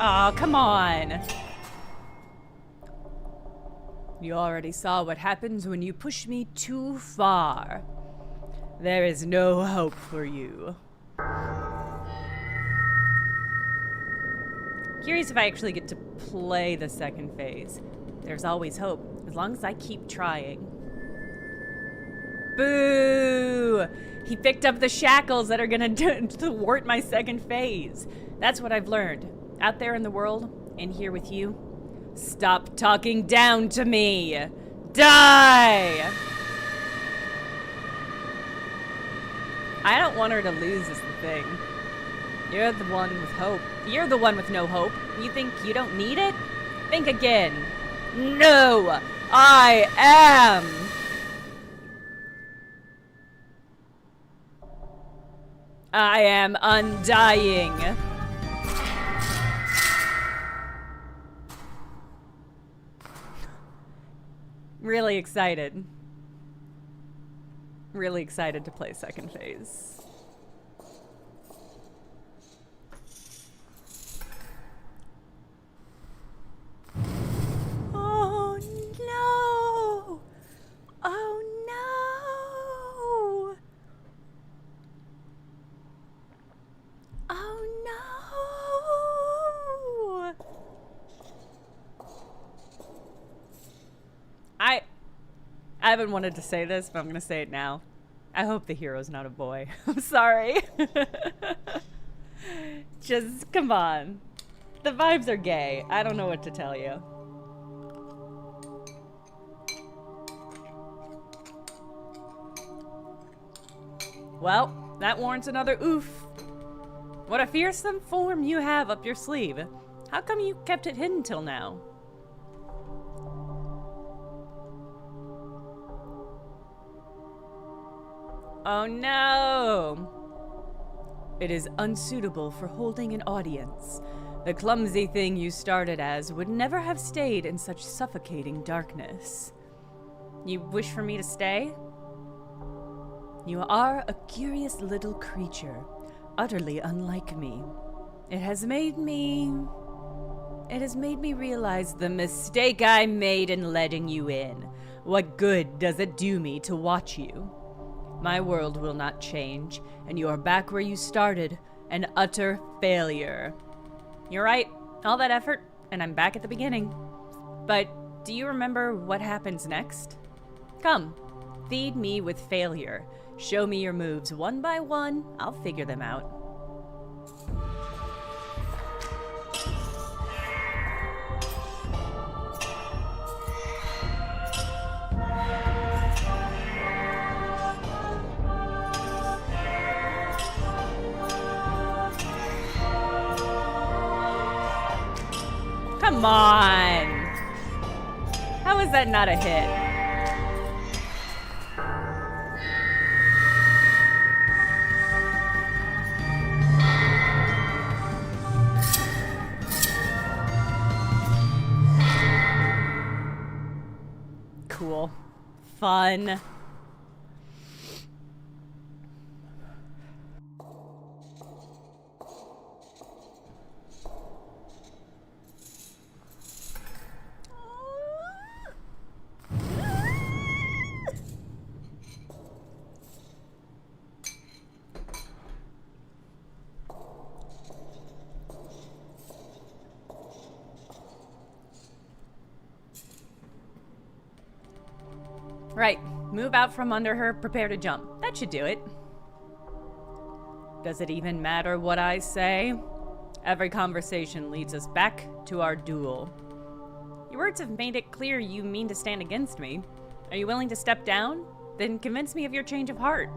Aw, come on. You already saw what happens when you push me too far. There is no hope for you. Curious if I actually get to play the second phase. There's always hope, as long as I keep trying. Boo! He picked up the shackles that are gonna thwart my second phase. That's what I've learned. Out there in the world, in here with you, stop talking down to me! Die! I don't want her to lose is the thing. You're the one with hope. You're the one with no hope. You think you don't need it? Think again. No! I am! I am undying. Really excited. Really excited to play second phase. Oh no! Oh no! Oh no! I haven't wanted to say this, but I'm gonna say it now. I hope the hero's not a boy. I'm sorry. Just, come on. The vibes are gay. I don't know what to tell you. Well, that warrants another oof. What a fearsome form you have up your sleeve. How come you kept it hidden till now? Oh no! It is unsuitable for holding an audience. The clumsy thing you started as would never have stayed in such suffocating darkness. You wish for me to stay? You are a curious little creature, utterly unlike me. It has made me realize the mistake I made in letting you in. What good does it do me to watch you? My world will not change, and you are back where you started, an utter failure. You're right, all that effort, and I'm back at the beginning. But do you remember what happens next? Come, feed me with failure. Show me your moves one by one, I'll figure them out. Come on! How is that not a hit? Cool. Fun. Right. Move out from under her, prepare to jump. That should do it. Does it even matter what I say? Every conversation leads us back to our duel. Your words have made it clear you mean to stand against me. Are you willing to step down? Then convince me of your change of heart.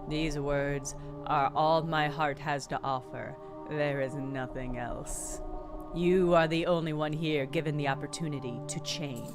These words are all my heart has to offer. There is nothing else. You are the only one here given the opportunity to change.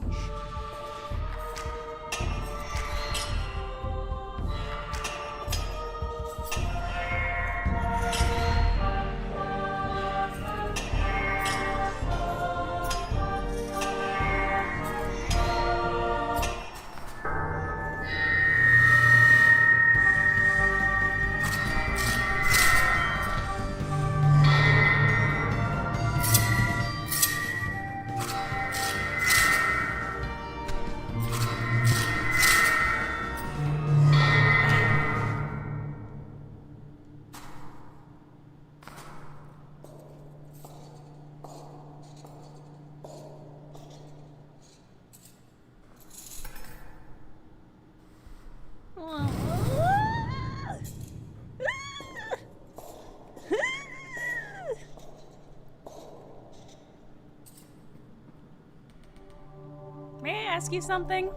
May I ask you something?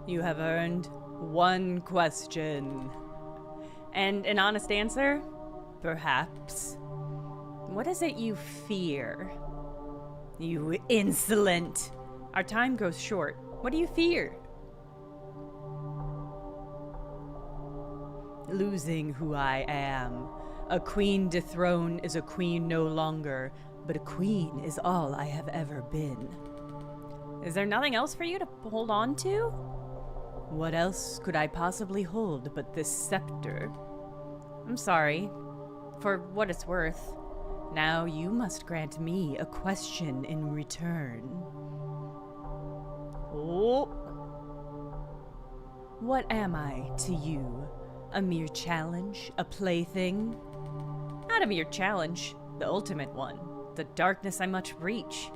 You have earned one question. And an honest answer? Perhaps. What is it you fear? You insolent! Our time grows short. What do you fear? Losing who I am. A queen dethroned is a queen no longer, but a queen is all I have ever been. Is there nothing else for you to hold on to? What else could I possibly hold but this scepter? I'm sorry. For what it's worth. Now you must grant me a question in return. Oh. What am I to you? A mere challenge? A plaything? Not a mere challenge. The ultimate one. The darkness I must reach.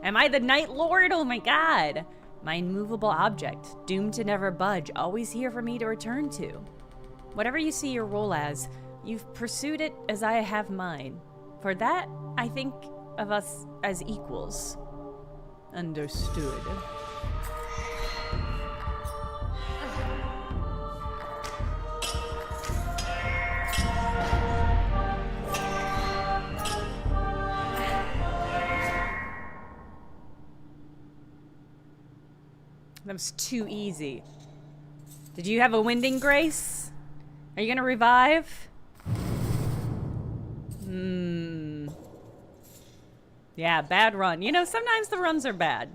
Am I the Night Lord? Oh my god! My immovable object, doomed to never budge, always here for me to return to. Whatever you see your role as, you've pursued it as I have mine. For that, I think of us as equals. Understood. That was too easy. Did you have a winding grace? Are you gonna revive? Yeah, bad run. You know, sometimes the runs are bad.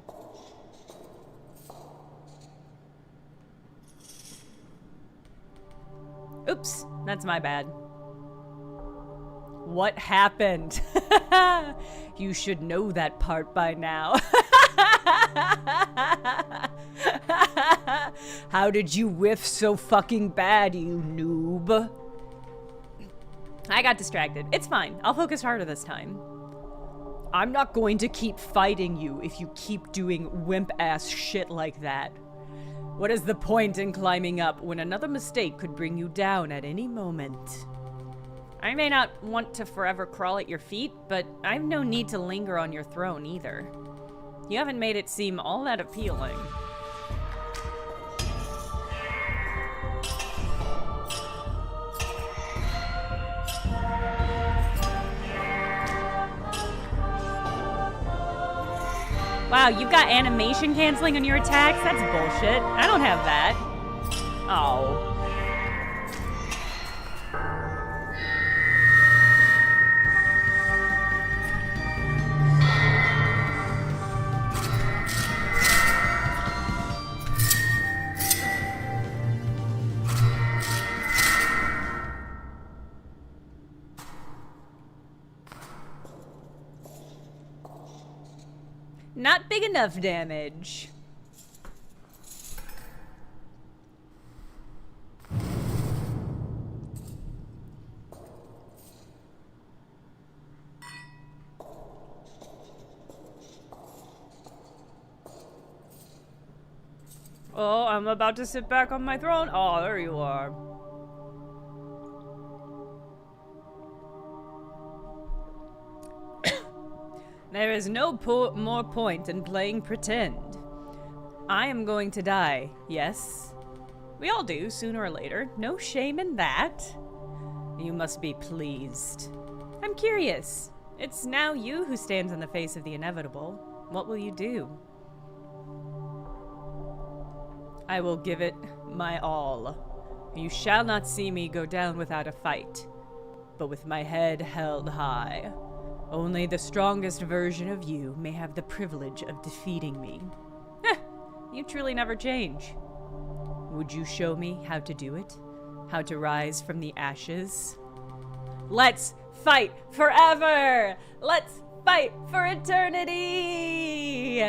Oops, that's my bad. What happened? You should know that part by now. How did you whiff so fucking bad, you noob? I got distracted. It's fine. I'll focus harder this time. I'm not going to keep fighting you if you keep doing wimp-ass shit like that. What is the point in climbing up when another mistake could bring you down at any moment? I may not want to forever crawl at your feet, but I've no need to linger on your throne either. You haven't made it seem all that appealing. Wow, you've got animation canceling on your attacks? That's bullshit. I don't have that. Oh. Not big enough damage. Oh, I'm about to sit back on my throne. Oh, there you are. There is no more point in playing pretend. I am going to die, yes? We all do, sooner or later. No shame in that. You must be pleased. I'm curious. It's now you who stands in the face of the inevitable. What will you do? I will give it my all. You shall not see me go down without a fight, but with my head held high. Only the strongest version of you may have the privilege of defeating me. You truly never change. Would you show me how to do it? How to rise from the ashes? Let's fight forever! Let's fight for eternity!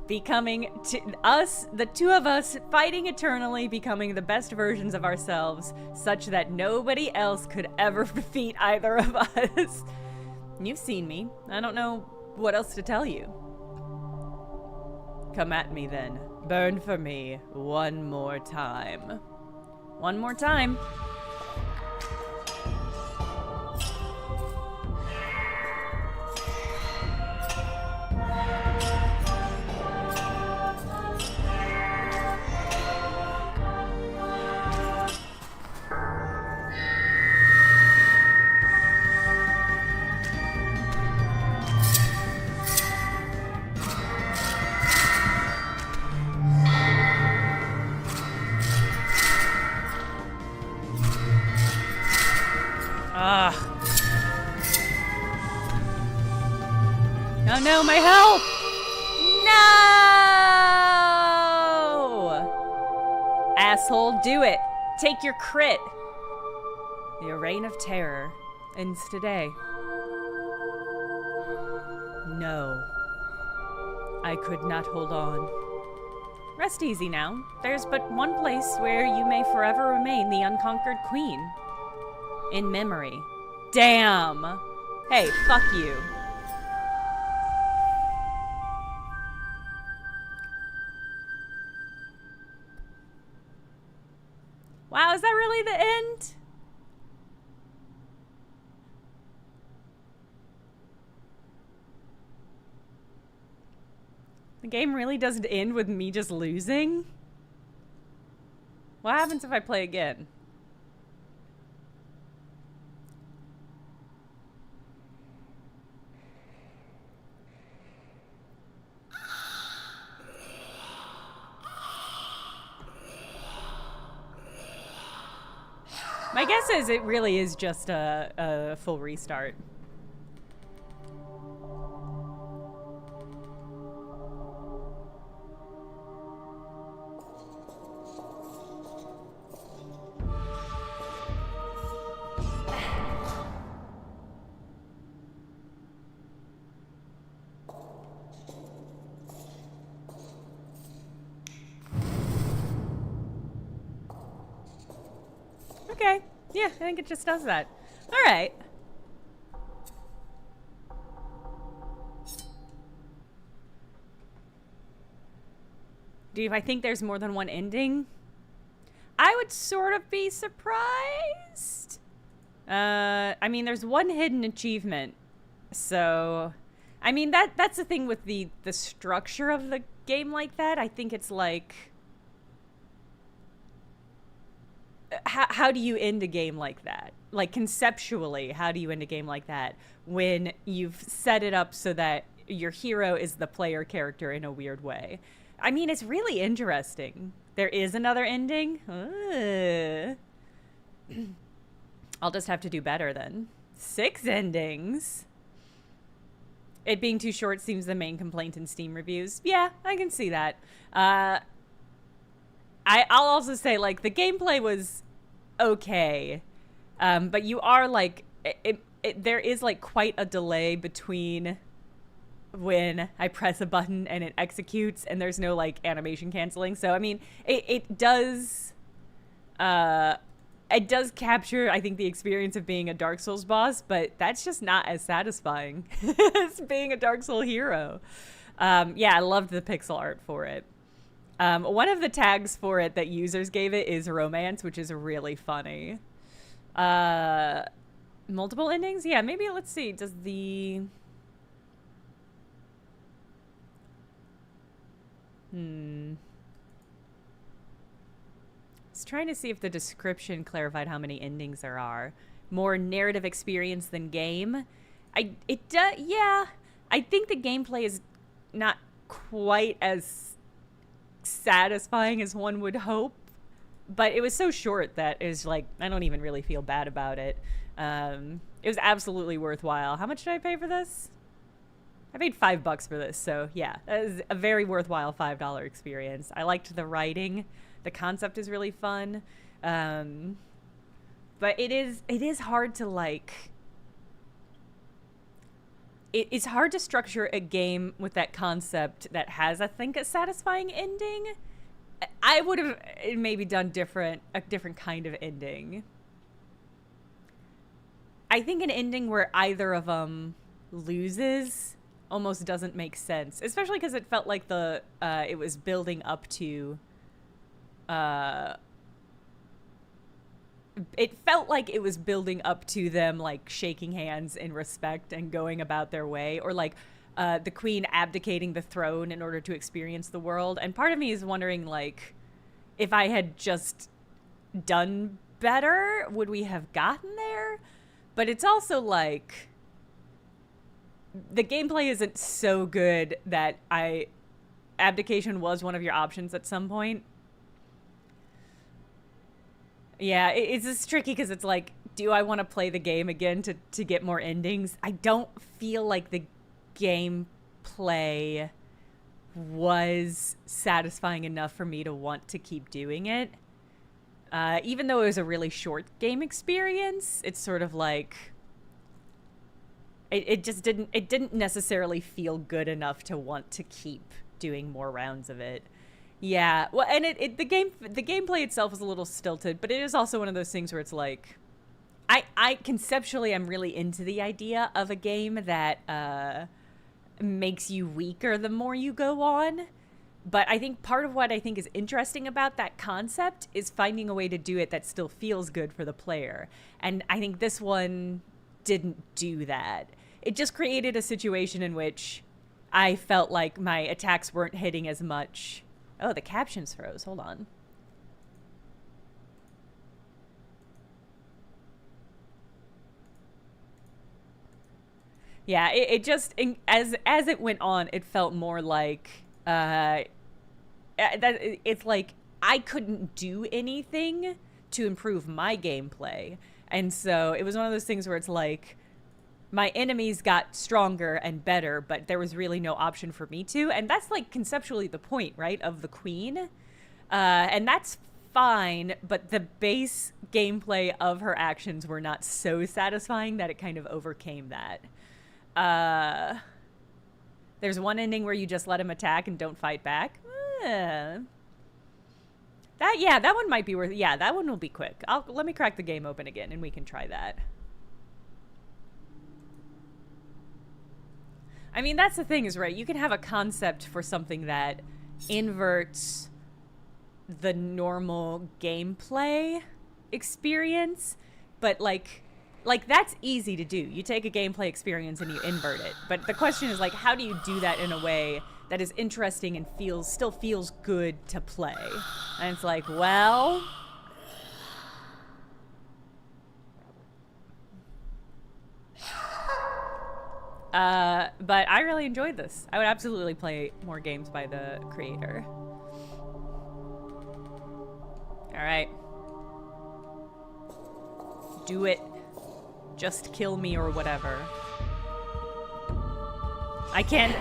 Becoming us, the two of us, fighting eternally, becoming the best versions of ourselves, such that nobody else could ever defeat either of us. You've seen me. I don't know what else to tell you. Come at me then. Burn for me one more time. One more time. Oh no, my health! No! Asshole, do it. Take your crit. Your reign of terror ends today. No. I could not hold on. Rest easy now. There's but one place where you may forever remain the unconquered queen. In memory. Damn! Hey, fuck you. Wow, is that really the end? The game really doesn't end with me just losing? What happens if I play again? My guess is it really is just a full restart. Okay. Yeah, I think it just does that. All right. I think there's more than one ending? I would sort of be surprised. I mean, there's one hidden achievement. So, I mean, that's the thing with the structure of the game like that. I think it's like, how do you end a game like that? Like, conceptually, how do you end a game like that when you've set it up so that your hero is the player character in a weird way? I mean, it's really interesting. There is another ending? I'll just have to do better then. 6 endings. It being too short seems the main complaint in Steam reviews. Yeah, I can see that. I'll also say, like, the gameplay was okay. But you are, like, there is, like, quite a delay between when I press a button and it executes, and there's no, like, animation canceling. So, I mean, it does capture, I think, the experience of being a Dark Souls boss, but that's just not as satisfying as being a Dark Souls hero. Yeah, I loved the pixel art for it. One of the tags for it that users gave it is romance, which is really funny. Multiple endings? Yeah, maybe, let's see. Does the... I was trying to see if the description clarified how many endings there are. More narrative experience than game. Yeah. I think the gameplay is not quite as satisfying as one would hope, but it was so short that it was like, I don't even really feel bad about it. It was absolutely worthwhile. How much did I pay for this? I paid $5 for this, so yeah, that is a very worthwhile $5 experience. I liked the writing. The concept is really fun. But it is hard to like... It's hard to structure a game with that concept that has, I think, a satisfying ending. I would have maybe done a different kind of ending. I think an ending where either of them loses almost doesn't make sense, especially because it felt like it was building up to... it felt like it was building up to them like shaking hands in respect and going about their way, or like the queen abdicating the throne in order to experience the world. And part of me is wondering, like, if I had just done better, would we have gotten there? But it's also like the gameplay isn't so good that abdication was one of your options at some point. Yeah, it's just tricky because it's like, do I want to play the game again to get more endings? I don't feel like the gameplay was satisfying enough for me to want to keep doing it. Even though it was a really short game experience, it's sort of like... It just didn't necessarily feel good enough to want to keep doing more rounds of it. Yeah, well, and the gameplay itself is a little stilted, but it is also one of those things where it's like, I conceptually am really into the idea of a game that makes you weaker the more you go on. But I think part of what I think is interesting about that concept is finding a way to do it that still feels good for the player. And I think this one didn't do that. It just created a situation in which I felt like my attacks weren't hitting as much. Oh, the captions froze. Hold on. Yeah, it just, as it went on, it felt more like, it's like I couldn't do anything to improve my gameplay. And so it was one of those things where it's like, my enemies got stronger and better, but there was really no option for me to. And that's like conceptually the point, right, of the queen. And that's fine, but the base gameplay of her actions were not so satisfying that it kind of overcame that. There's one ending where you just let him attack and don't fight back. That one might be worth... Yeah, that one will be quick. Let me crack the game open again and we can try that. I mean, that's the thing is, right, you can have a concept for something that inverts the normal gameplay experience, but like that's easy to do. You take a gameplay experience and you invert it. But the question is, like, how do you do that in a way that is interesting and still feels good to play? And it's like, well... but I really enjoyed this. I would absolutely play more games by the creator. Alright. Do it. Just kill me or whatever. I can't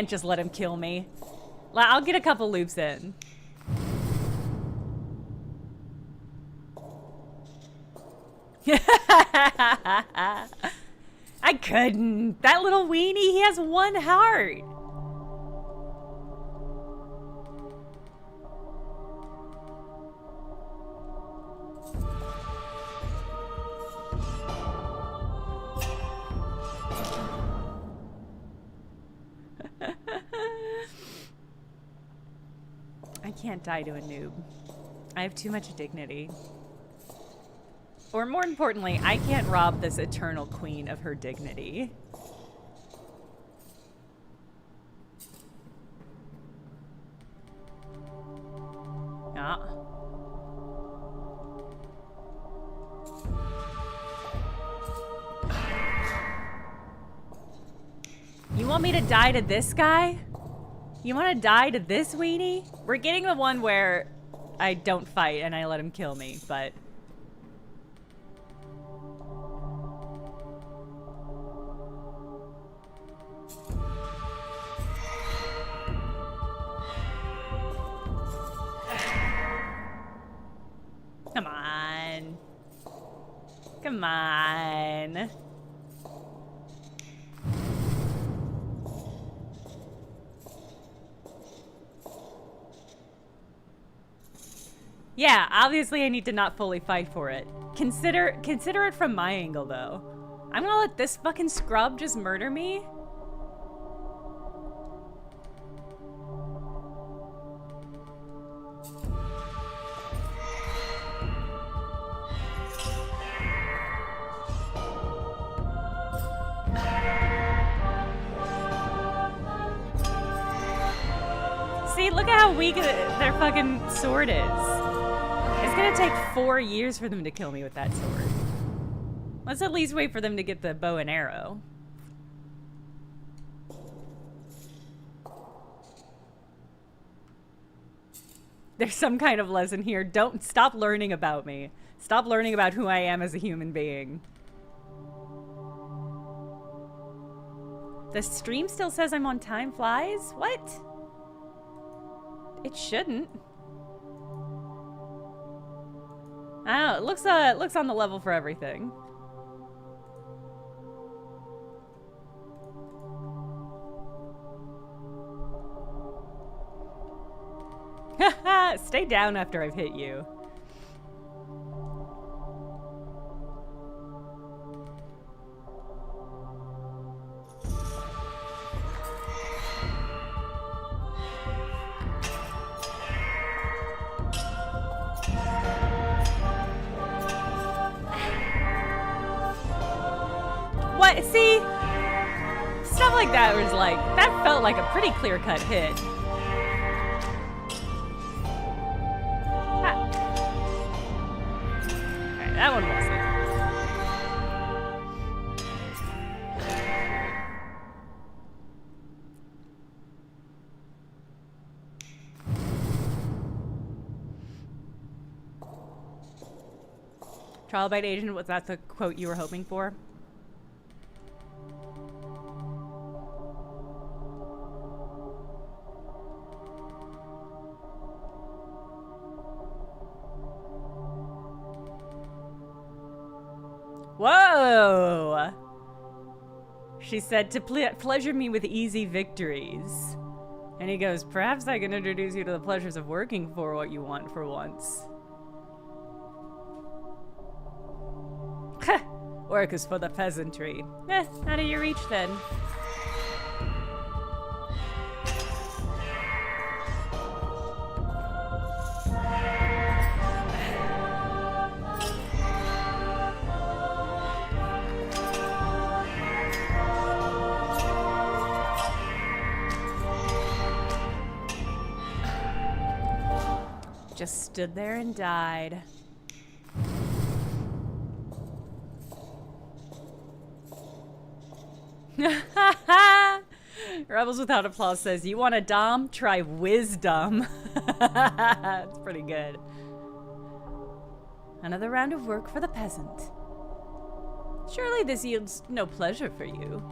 just let him kill me. I'll get a couple loops in. I couldn't. That little weenie, he has one heart. I can't die to a noob. I have too much dignity. Or more importantly, I can't rob this eternal queen of her dignity. Ah. You want me to die to this guy? You want to die to this weenie? We're getting the one where I don't fight and I let him kill me, but... Come on. Come on. Yeah, obviously I need to not fully fight for it. Consider it from my angle, though. I'm gonna let this fucking scrub just murder me? See, look at how weak their fucking sword is. It's gonna take 4 years for them to kill me with that sword. Let's at least wait for them to get the bow and arrow. There's some kind of lesson here. Don't stop learning about me. Stop learning about who I am as a human being. The stream still says I'm on time flies? What? It shouldn't. I don't know, it looks on the level for everything. Haha, stay down after I've hit you. What? See? Stuff like that was like, that felt like a pretty clear-cut hit. Alright, that one wasn't. Trial-bite agent, was that the quote you were hoping for? Whoa! She said to pleasure me with easy victories. And he goes, perhaps I can introduce you to the pleasures of working for what you want for once. Work is for the peasantry. Out of your reach then. Just stood there and died. Rebels Without Applause says, you want a dom? Try wisdom. That's pretty good. Another round of work for the peasant. Surely this yields no pleasure for you.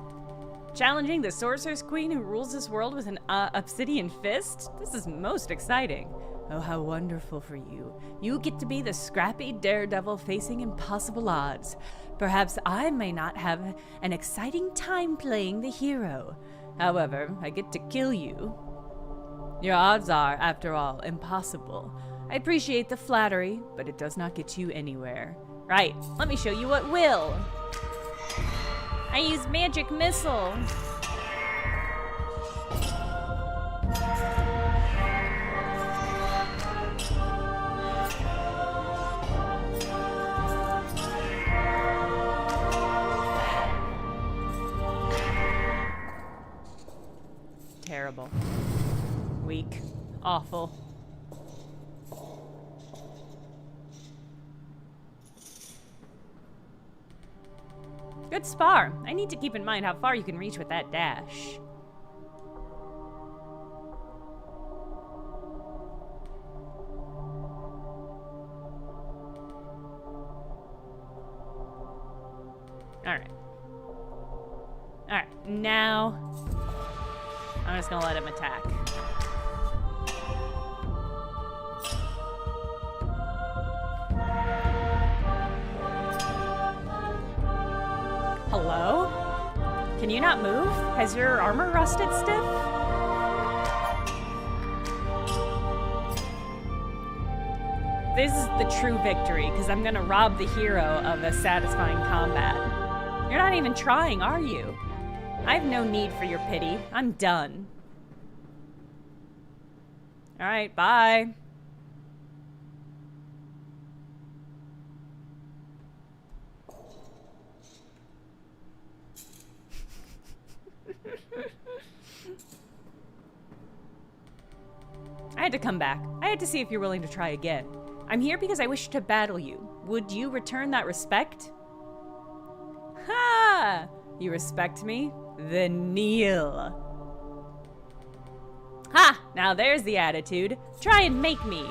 Challenging the sorcerer's queen who rules this world with an obsidian fist? This is most exciting. Oh, how wonderful for you. You get to be the scrappy daredevil facing impossible odds. Perhaps I may not have an exciting time playing the hero. However, I get to kill you. Your odds are, after all, impossible. I appreciate the flattery, but it does not get you anywhere. Right, let me show you what will. I use magic missile. Oh. Weak. Awful. Good spar. I need to keep in mind how far you can reach with that dash. Alright. Alright, now I'm just gonna let him attack. Hello? Can you not move? Has your armor rusted stiff? This is the true victory, because I'm gonna rob the hero of a satisfying combat. You're not even trying, are you? I have no need for your pity. I'm done. Alright, bye. I had to come back. I had to see if you're willing to try again. I'm here because I wish to battle you. Would you return that respect? Ha! You respect me? Then kneel. Ha! Now there's the attitude. Try and make me.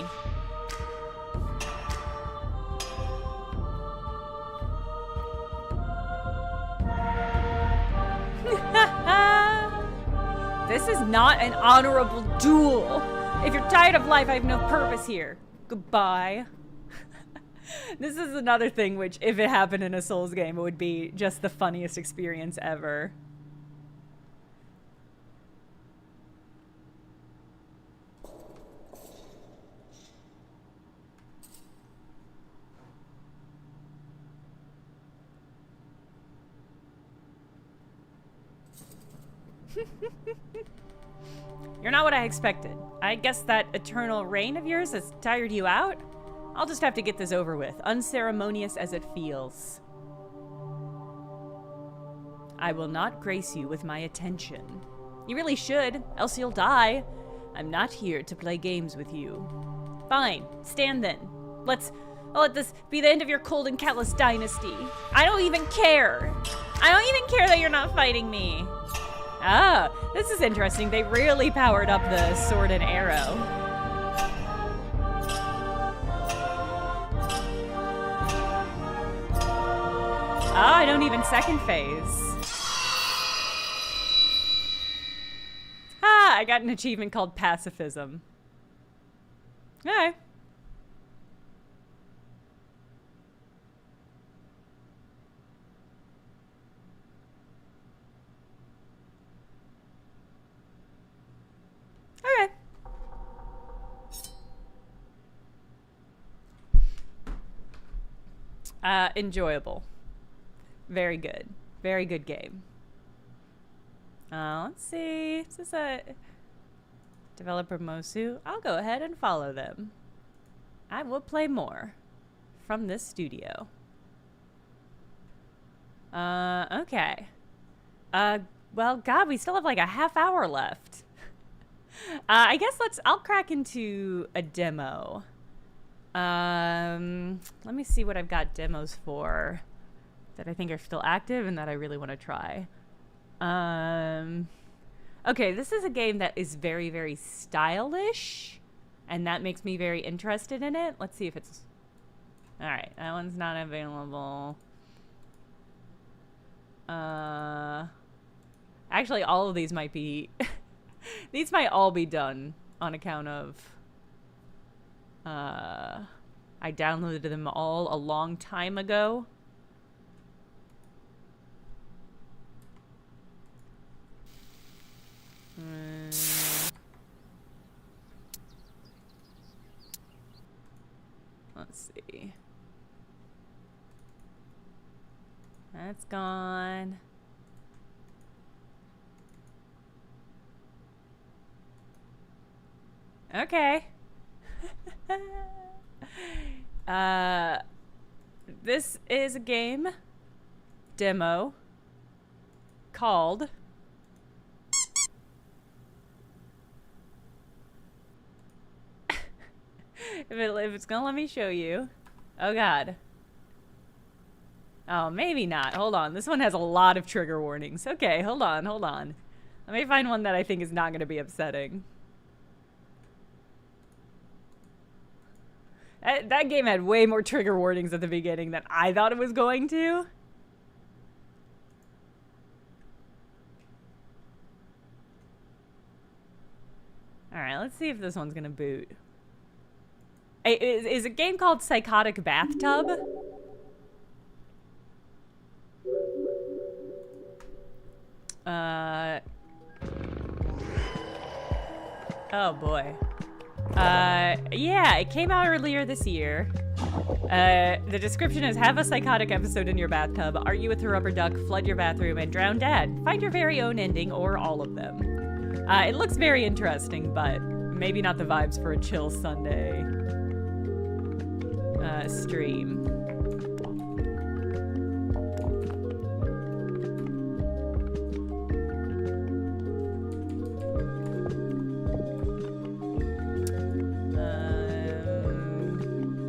This is not an honorable duel. If you're tired of life, I have no purpose here. Goodbye. This is another thing which, if it happened in a Souls game, it would be just the funniest experience ever. You're not what I expected. I guess that eternal reign of yours has tired you out? I'll just have to get this over with, unceremonious as it feels. I will not grace you with my attention. You really should, else you'll die. I'm not here to play games with you. Fine, stand then. I'll let this be the end of your cold and callous dynasty. I don't even care. I don't even care that you're not fighting me. Ah, this is interesting. They really powered up the sword and arrow. Ah, I don't even second phase. Ah, I got an achievement called pacifism. Okay. Okay. Enjoyable. Very good. Very good game. Let's see. Is this a developer Mosu? I'll go ahead and follow them. I will play more from this studio. Okay. Well, God, we still have like a half hour left. I guess I'll crack into a demo. Let me see what I've got demos for that I think are still active and that I really want to try. Okay, this is a game that is very, very stylish, and that makes me very interested in it. Let's see if it's... Alright, that one's not available. Actually, all of these might be... These might all be done on account of... I downloaded them all a long time ago. Let's see. That's gone. Okay. This is a game demo called if it's gonna let me show you. Oh god. Oh, maybe not. Hold on. This one has a lot of trigger warnings. Okay, hold on. Let me find one that I think is not gonna be upsetting. That game had way more trigger warnings at the beginning than I thought it was going to. Alright, let's see if this one's gonna boot. Is a game called Psychotic Bathtub? Oh boy. Yeah, it came out earlier this year. The description is: have a psychotic episode in your bathtub, argue with a rubber duck, flood your bathroom, and drown dad. Find your very own ending, or all of them. It looks very interesting, but maybe not the vibes for a chill Sunday stream.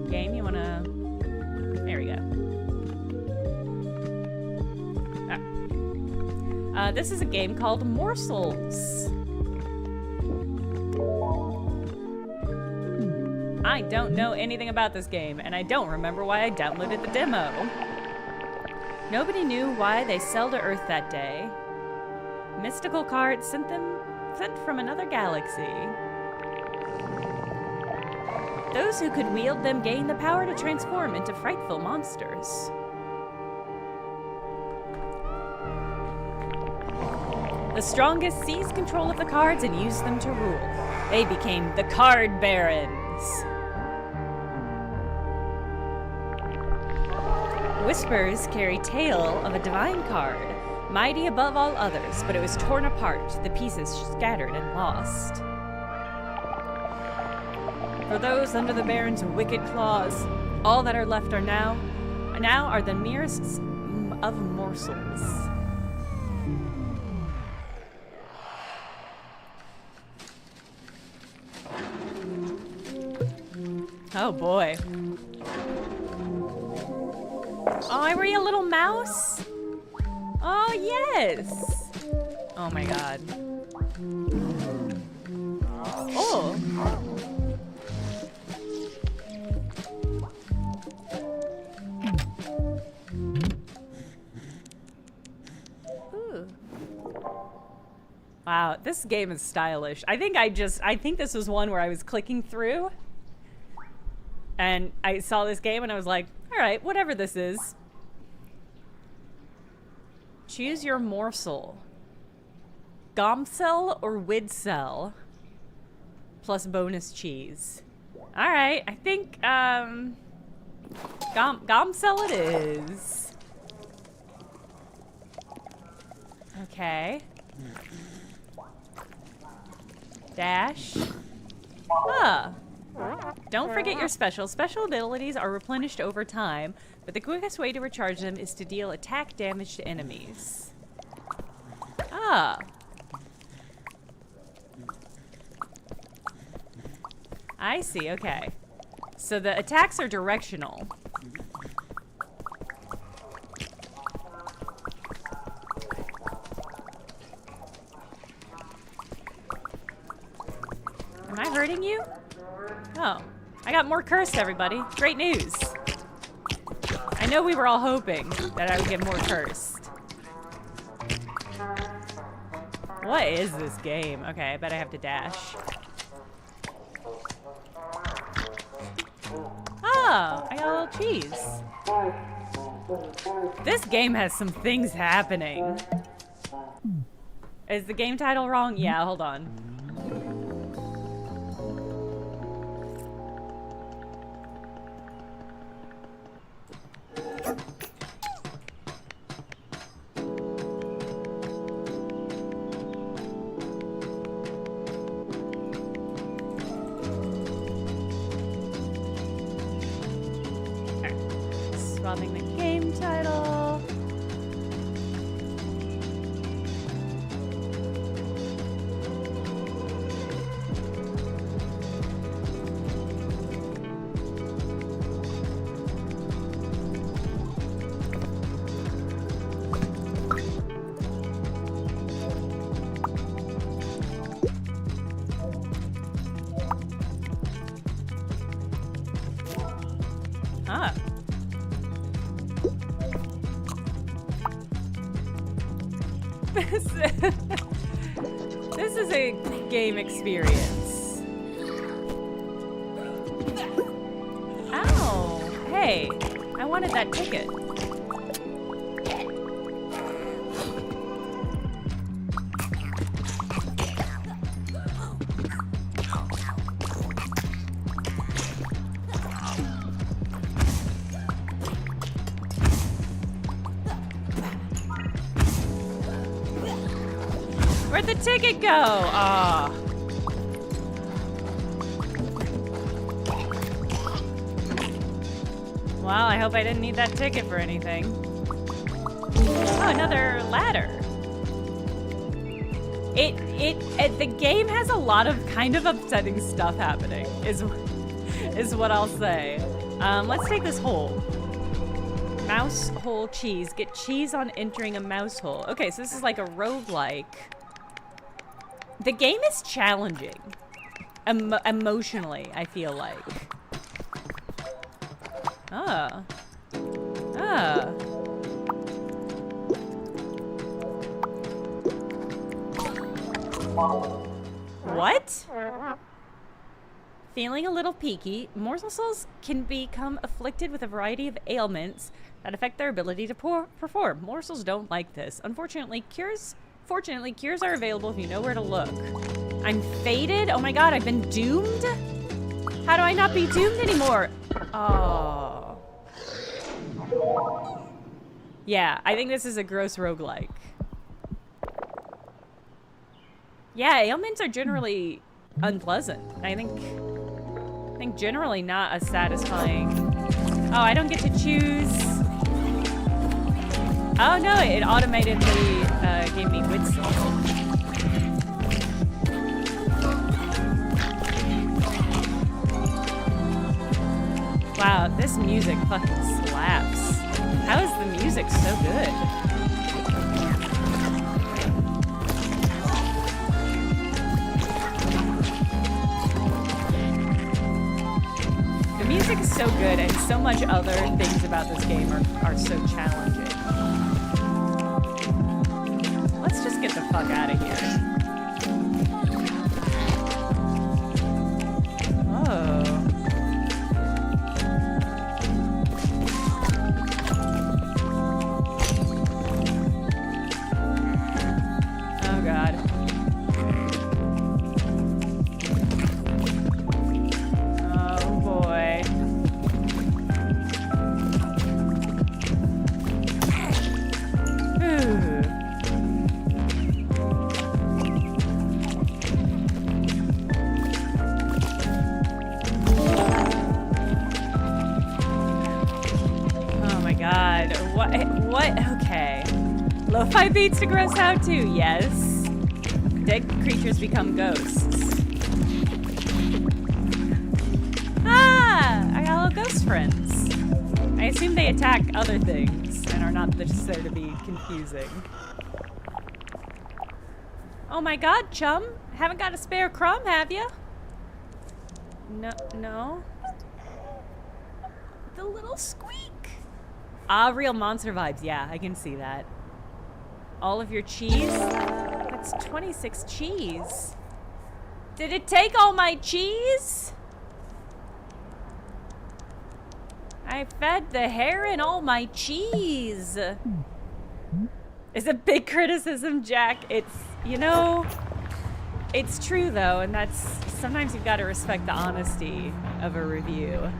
Game, you wanna... There we go. This is a game called Morsels. I don't know anything about this game, and I don't remember why I downloaded the demo. Nobody knew why they sailed to Earth that day. Mystical cards sent from another galaxy. Those who could wield them gained the power to transform into frightful monsters. The strongest seized control of the cards and used them to rule. They became the Card Barons. Whispers carry tale of a divine card, mighty above all others, but it was torn apart, the pieces scattered and lost. For those under the Baron's wicked claws, all that are left are now are the merest of morsels. Oh boy. Oh, were you a little mouse? Oh, yes. Oh my god. Oh. Ooh. Wow, this game is stylish. I think this was one where I was clicking through and I saw this game and I was like, all right, whatever this is. Choose your morsel. Gomsel or Widsel. Plus bonus cheese. All right, I think Gomsel it is. Okay. Dash. Ah. Don't forget your special. Special abilities are replenished over time, but the quickest way to recharge them is to deal attack damage to enemies. Ah. I see, okay. So the attacks are directional. Am I hurting you? Oh, I got more cursed, everybody. Great news. I know we were all hoping that I would get more cursed. What is this game? Okay, I bet I have to dash. Oh, I got a little cheese. This game has some things happening. Is the game title wrong? Yeah, hold on. Swapping the game title. This is a game experience. Ow! Hey, I wanted that ticket. Where'd the ticket go? Aw. Well, I hope I didn't need that ticket for anything. Oh, another ladder. The game has a lot of kind of upsetting stuff happening, is what I'll say. Let's take this hole. Mouse hole cheese. Get cheese on entering a mouse hole. Okay, so this is like a roguelike. The game is challenging. Emotionally, I feel like. Ah. Ah. What? Feeling a little peaky, Morsels can become afflicted with a variety of ailments that affect their ability to perform. Morsels don't like this. Unfortunately, cures are available if you know where to look. I'm faded? Oh my god, I've been doomed? How do I not be doomed anymore? Oh. Yeah, I think this is a gross roguelike. Yeah, ailments are generally unpleasant. I think generally not as satisfying. Oh, I don't get to choose. Oh no, it automatically gave me whistle. Wow, this music fucking slaps. How is the music so good? The music is so good, and so much other things about this game are so challenging. Let's just get the fuck out of here. Oh. Oh god. Oh boy. What? Okay. Lo-fi beats to gross out too, yes. Dead creatures become ghosts. Ah! I got little ghost friends. I assume they attack other things and are not just there to be confusing. Oh my god, chum. Haven't got a spare crumb, have you? No. The little squeak. Ah, real monster vibes. Yeah, I can see that. All of your cheese? That's 26 cheese. Did it take all my cheese? I fed the heron all my cheese. It's a big criticism, Jack. It's, you know, it's true though, and that's, sometimes you've got to respect the honesty of a review.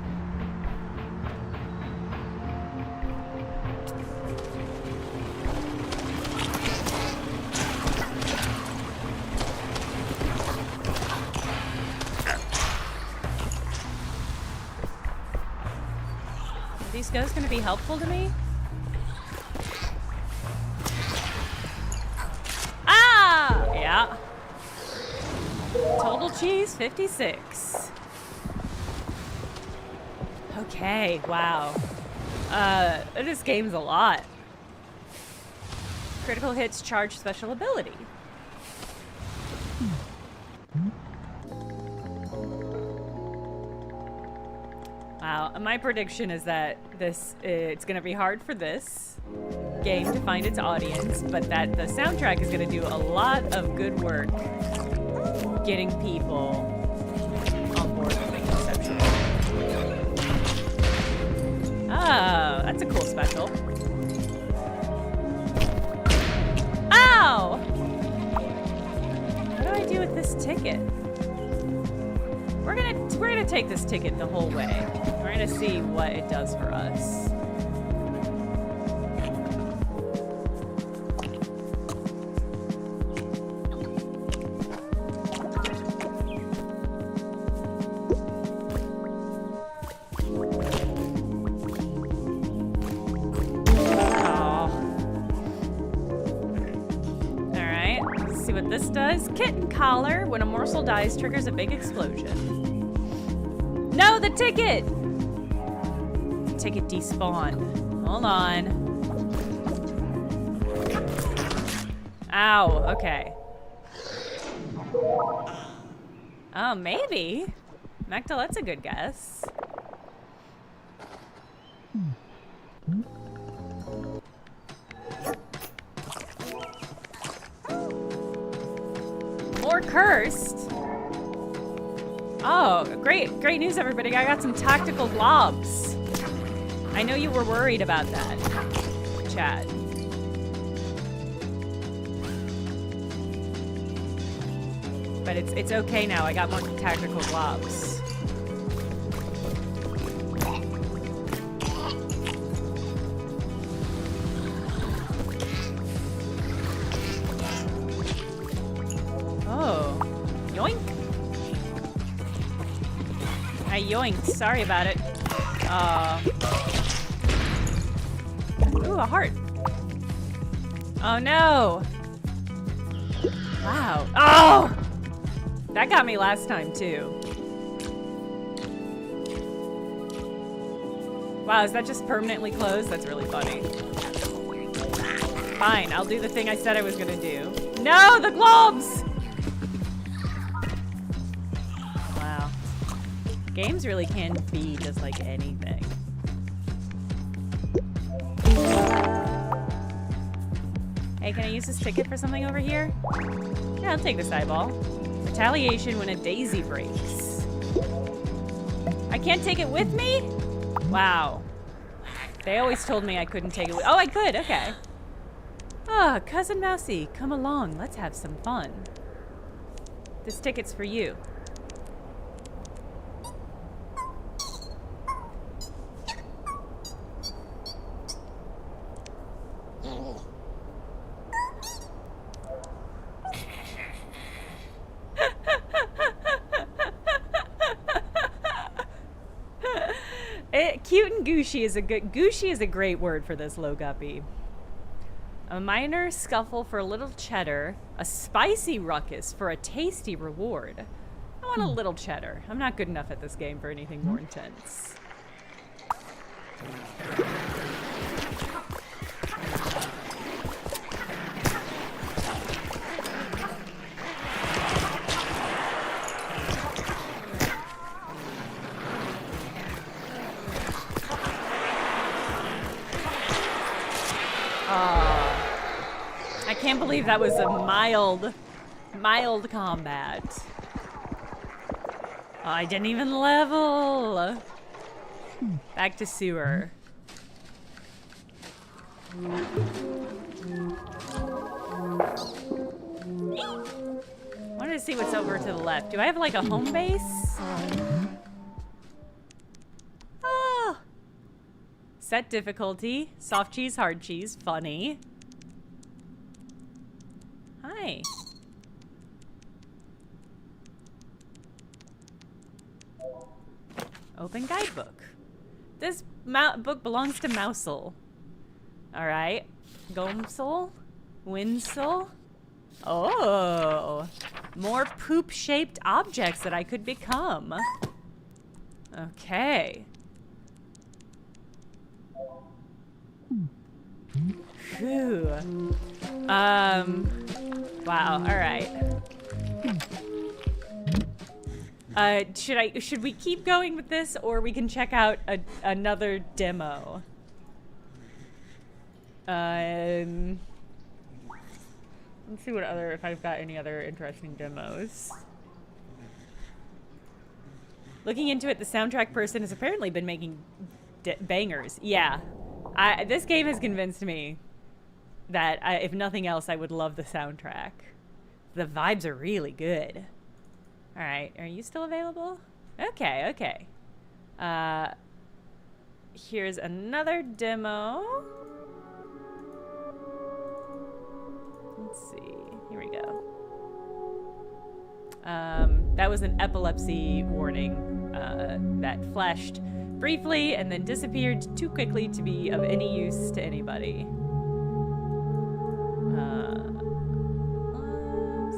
These ghosts gonna be helpful to me? Ah! Yeah. Total cheese, 56. Okay, wow. This game's a lot. Critical hits charge special ability. Wow, my prediction is that it's gonna be hard for this. game to find its audience, but that the soundtrack is going to do a lot of good work getting people on board with it conceptually. Oh, that's a cool special. Ow! What do I do with this ticket? We're gonna take this ticket the whole way. We're gonna see what it does for us. This does. Kitten collar. When a morsel dies, triggers a big explosion. No, the ticket! The ticket despawned. Hold on. Ow, okay. Oh, maybe. Mecta, that's a good guess. More cursed. Oh, great news, everybody. I got some tactical globs. I know you were worried about that, chat. But it's okay now. I got more tactical globs. Oh, yoink. I yoinked. Sorry about it. Ooh, a heart. Oh no. Wow. Oh! That got me last time too. Wow, is that just permanently closed? That's really funny. Fine, I'll do the thing I said I was gonna do. No, the globes! Wow. Games really can be just like anything. Hey, can I use this ticket for something over here? Yeah, I'll take this eyeball. Retaliation when a daisy breaks. I can't take it with me? Wow. They always told me I couldn't take it with— oh, I could, okay. Ah, Cousin Mousy, come along. Let's have some fun. This ticket's for you. Cute and gushy is a great word for this low guppy. A minor scuffle for a little cheddar, a spicy ruckus for a tasty reward. I want a little cheddar. I'm not good enough at this game for anything more intense. I can't believe that was a mild combat. Oh, I didn't even level. Back to sewer. Wanted to see what's over to the left. Do I have like a home base? Oh. Set difficulty. Soft cheese, hard cheese. Funny. Hi. Open guidebook. This book belongs to Mousel. Alright. Gomsel. Winsel. Oh. More poop-shaped objects that I could become. Okay. Whew. Wow, alright. Should we keep going with this, or we can check out another demo? Let's see if I've got any other interesting demos. Looking into it, the soundtrack person has apparently been making bangers. Yeah. This game has convinced me that, if nothing else, I would love the soundtrack. The vibes are really good. All right. Are you still available? Okay, okay. Here's another demo. Let's see. Here we go. That was an epilepsy warning that flashed briefly and then disappeared too quickly to be of any use to anybody. Let's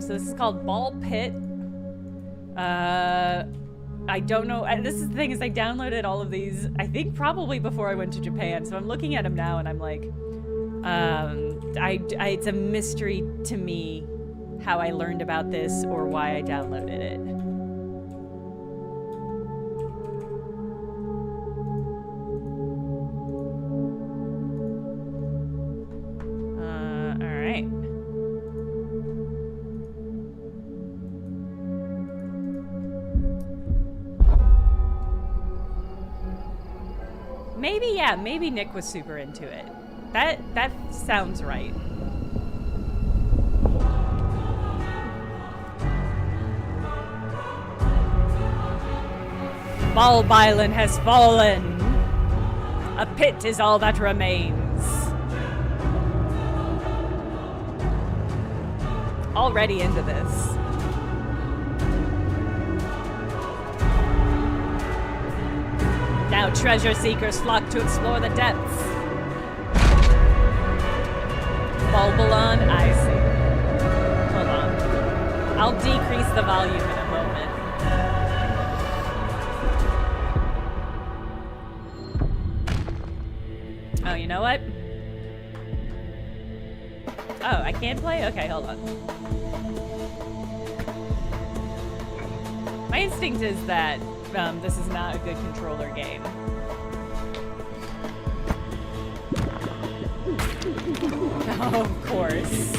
see. So this is called Ball Pit. I don't know. This is the thing, is I downloaded all of these, I think probably before I went to Japan. So I'm looking at them now and I'm like, it's a mystery to me how I learned about this or why I downloaded it. All right. Maybe, yeah, maybe Nick was super into it. That sounds right. Bulb Island has fallen. A pit is all that remains. Already into this. Now treasure seekers flock to explore the depths. Bulbalon, I see. Hold on. I'll decrease the volume in a moment. Oh, you know what? Oh, I can't play? Okay, hold on. My instinct is that this is not a good controller game. Oh, of course.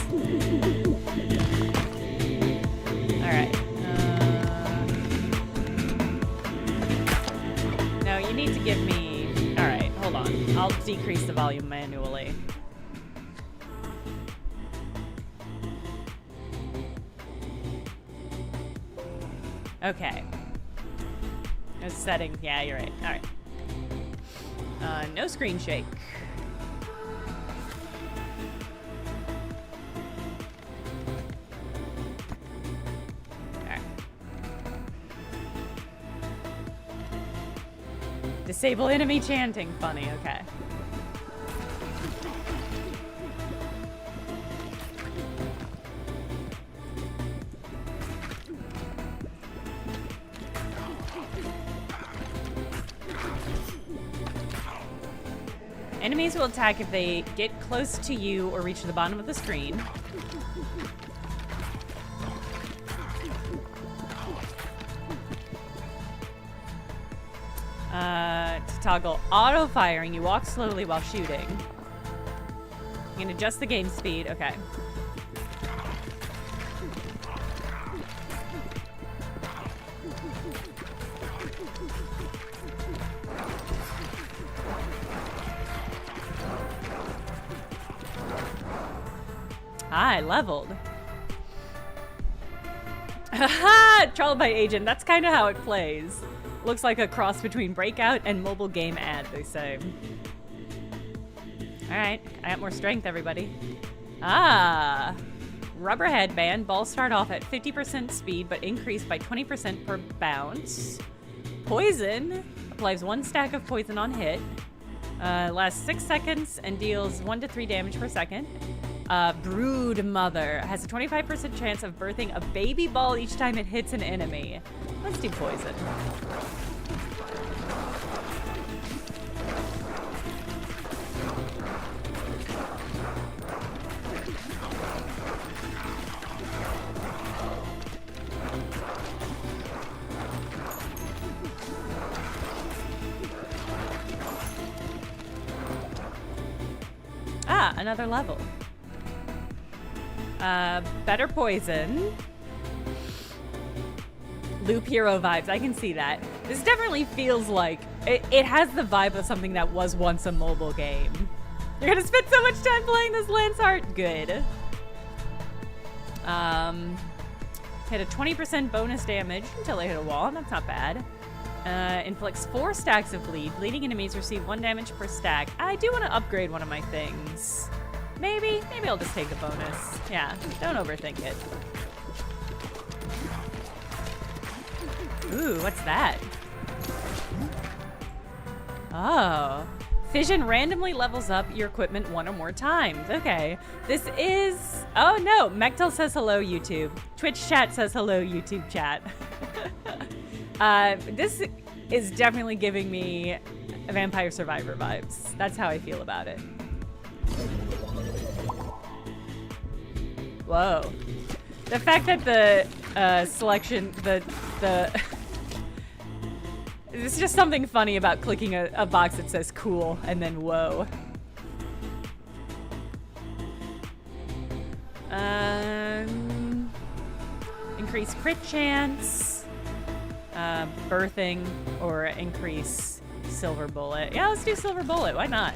Alright. No, you need to give me... Alright, hold on. I'll decrease the volume manually. Okay. No setting. Yeah, you're right. Alright. No screen shake. Disable enemy chanting. Funny, okay. Enemies will attack if they get close to you or reach the bottom of the screen. To toggle auto firing, you walk slowly while shooting. You can adjust the game speed. Okay. I leveled. Haha! Trial by agent. That's kind of how it plays. Looks like a cross between Breakout and mobile game ad, they say. Alright, I got more strength, everybody. Ah! Rubber headband. Balls start off at 50% speed, but increase by 20% per bounce. Poison. Applies 1 stack of poison on hit. Lasts 6 seconds and deals 1 to 3 damage per second. Brood Mother. Has a 25% chance of birthing a baby ball each time it hits an enemy. Let's do poison. another level. Better poison. Loop hero vibes, I can see that. This definitely feels like, it has the vibe of something that was once a mobile game. You're gonna spend so much time playing this Lance Heart? Good. Hit a 20% bonus damage until they hit a wall, that's not bad. Inflicts 4 stacks of bleed. Bleeding enemies receive 1 damage per stack. I do want to upgrade one of my things. Maybe I'll just take the bonus. Yeah, don't overthink it. Ooh, what's that? Oh. Fission randomly levels up your equipment 1 or more times. Okay. This is... Oh, no. Mechtel says hello, YouTube. Twitch chat says hello, YouTube chat. This is definitely giving me Vampire Survivor vibes. That's how I feel about it. Whoa. The fact that the selection, the It's just something funny about clicking a box that says cool and then whoa. Increase crit chance. Birthing or increase silver bullet. Yeah, let's do silver bullet. Why not?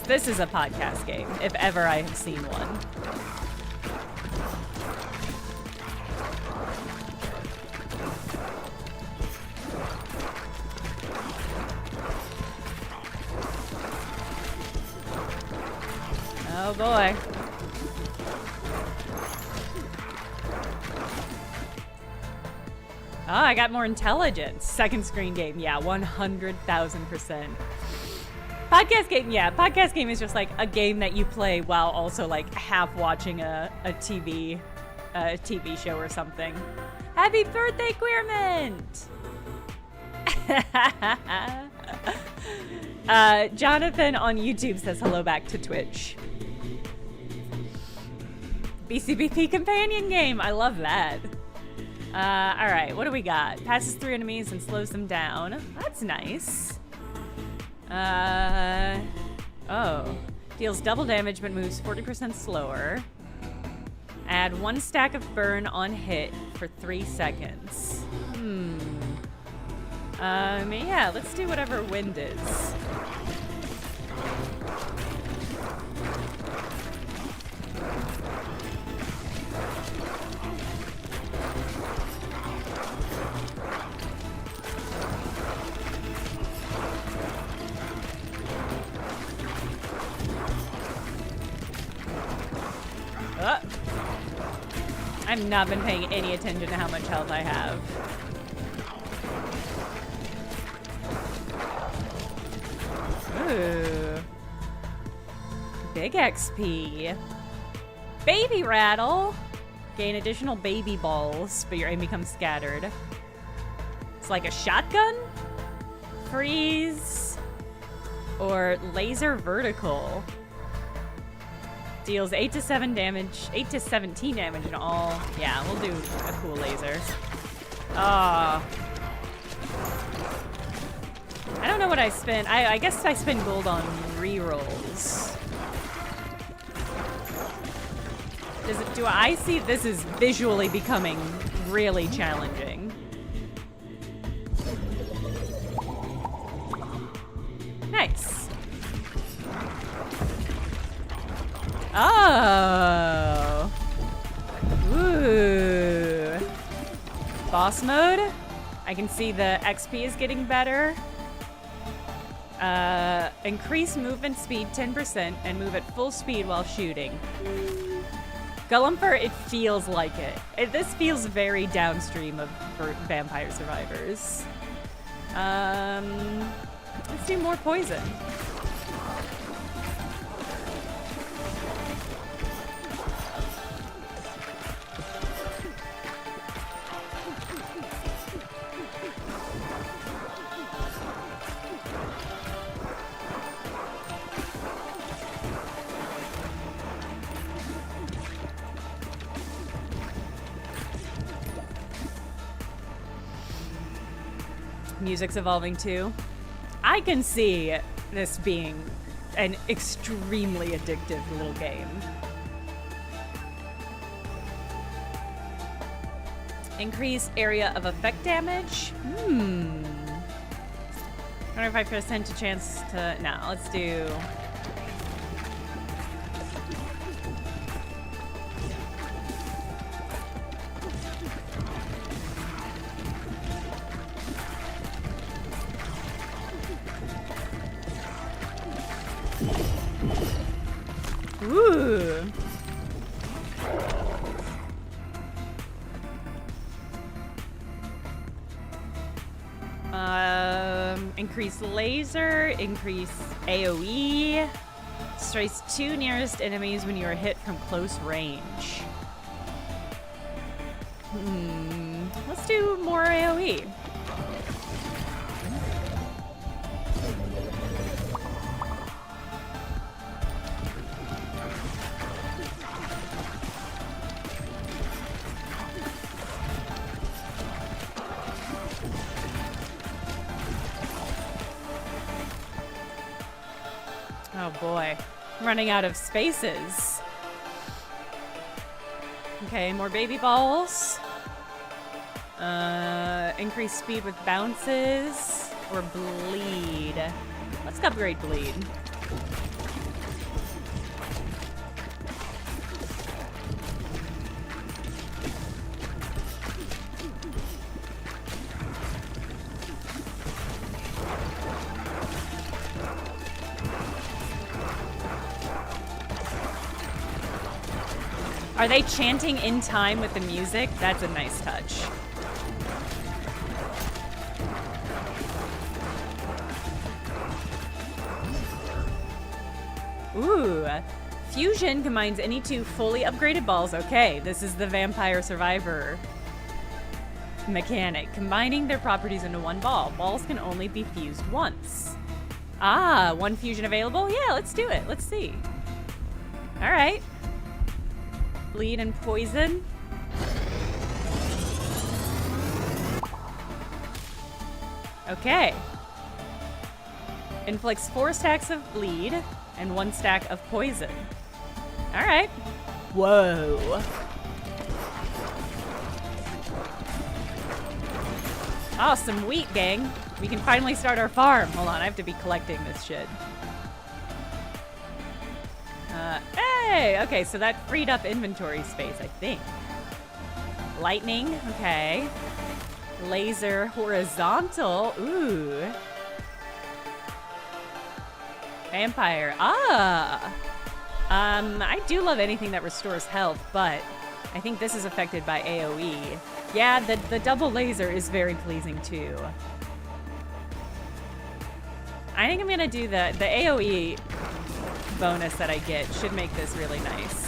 This is a podcast game, if ever I have seen one. Oh boy. Oh, I got more intelligence. Second screen game, yeah, 100,000%. Podcast game, yeah. Podcast game is just like a game that you play while also like half watching a TV show or something. Happy birthday, Queermint! Jonathan on YouTube says hello back to Twitch. BCBP companion game, I love that. All right, what do we got? Passes through enemies and slows them down. That's nice. Oh. Deals double damage but moves 40% slower. Add 1 stack of burn on hit for 3 seconds. Yeah, let's do whatever wind is. I've not been paying any attention to how much health I have. Ooh. Big XP. Baby rattle. Gain additional baby balls, but your aim becomes scattered. It's like a shotgun? Freeze. Or laser vertical. Deals 8 to 17 damage in all. Yeah, we'll do a cool laser. Ah. I don't know what I spent. I guess I spend gold on rerolls. Do I see this is visually becoming really challenging? Nice. Oh. Ooh. Boss mode. I can see the XP is getting better. Increase movement speed 10% and move at full speed while shooting. Golumper, it feels like it. This feels very downstream of Vampire Survivors. Let's do more poison. Music's evolving too. I can see this being an extremely addictive little game. Increase area of effect damage? I wonder if I present a chance to... No, let's do... Ooh. Increase laser, increase AoE, strikes 2 nearest enemies when you are hit from close range. Let's do more AoE. Oh boy, I'm running out of spaces. Okay, more baby balls. Increase speed with bounces or bleed. Let's upgrade bleed. Are they chanting in time with the music? That's a nice touch. Ooh. Fusion combines any 2 fully upgraded balls. Okay, this is the Vampire Survivor mechanic. Combining their properties into 1 ball. Balls can only be fused once. Ah, 1 fusion available? Yeah, let's do it. Let's see. All right. Bleed and poison. Okay. Inflicts 4 stacks of bleed and 1 stack of poison. All right. Whoa. Oh, some wheat, gang. We can finally start our farm. Hold on, I have to be collecting this shit. Hey! Okay, so that freed up inventory space, I think. Lightning, okay. Laser horizontal, ooh. Vampire, ah! I do love anything that restores health, but I think this is affected by AoE. Yeah, the double laser is very pleasing too. I think I'm gonna do the AoE bonus that I get should make this really nice.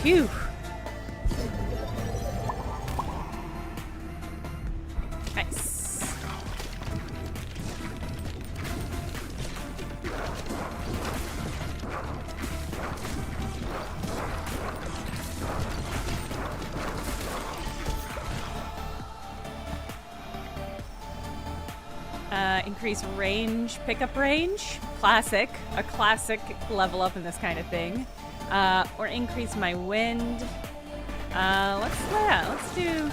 Phew. Nice. Increase range, pickup range. Classic. A classic level up in this kind of thing. Or increase my wind. Let's do...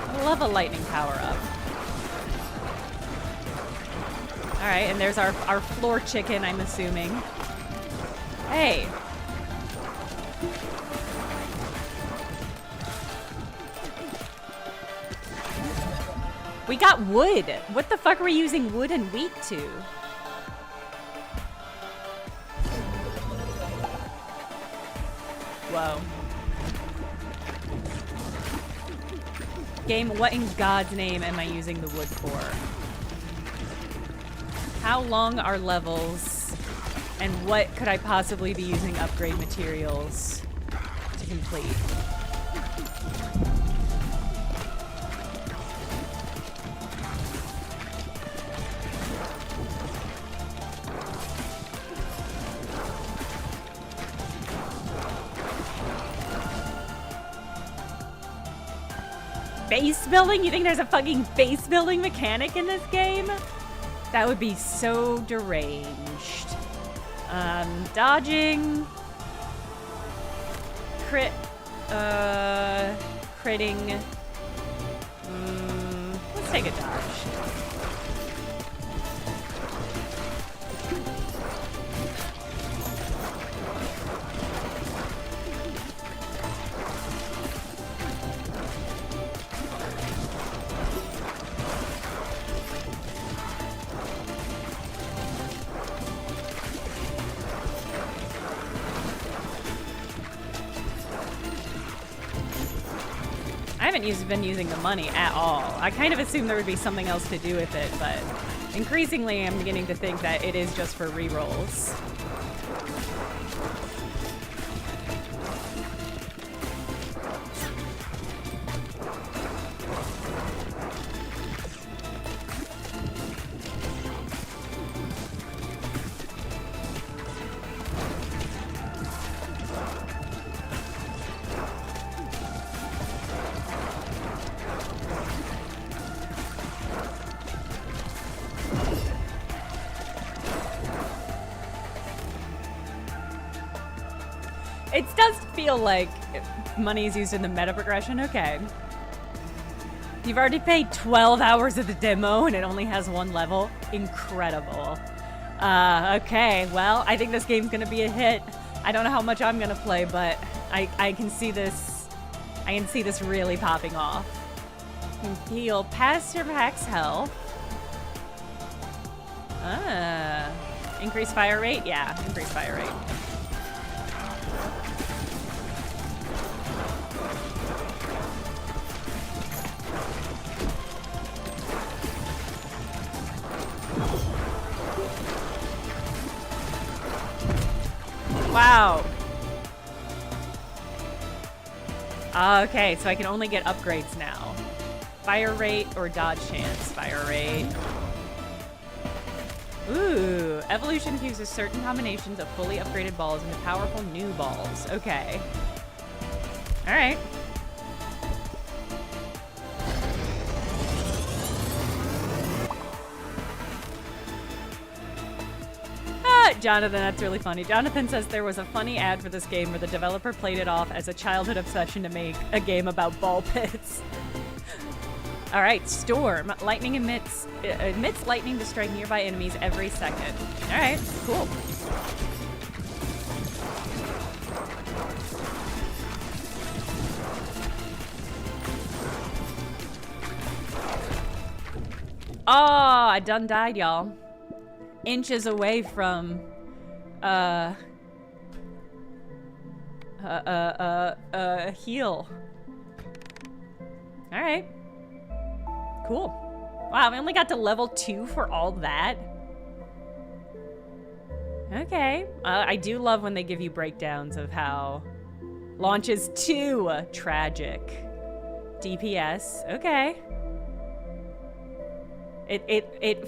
I love a lightning power up. Alright, and there's our floor chicken, I'm assuming. Hey! We got wood! What the fuck are we using wood and wheat to? Whoa. Game, what in God's name am I using the wood for? How long are levels? And what could I possibly be using upgrade materials to complete? Base building? You think there's a fucking base building mechanic in this game? That would be so deranged. Dodging. Critting. Let's take a dodge. I haven't been using the money at all. I kind of assumed there would be something else to do with it, but increasingly I'm beginning to think that it is just for rerolls. It does feel like money is used in the meta progression. Okay. You've already paid 12 hours of the demo and it only has one level. Incredible. Okay, well, I think this game's gonna be a hit. I don't know how much I'm gonna play, but I can see this. I can see this really popping off. You can heal past your max health. Increase fire rate? Yeah, increase fire rate. Wow. Okay, so I can only get upgrades now. Fire rate or dodge chance? Fire rate. Ooh, evolution fuses certain combinations of fully upgraded balls into powerful new balls. Okay. All right. Jonathan, that's really funny. Jonathan says there was a funny ad for this game where the developer played it off as a childhood obsession to make a game about ball pits. All right, Storm. Lightning emits lightning to strike nearby enemies every second. All right, cool. Oh, I done died, y'all. Inches away from heal. All right. Cool. Wow, we only got to level 2 for all that. Okay. I do love when they give you breakdowns of how launches 2 tragic. DPS. Okay. It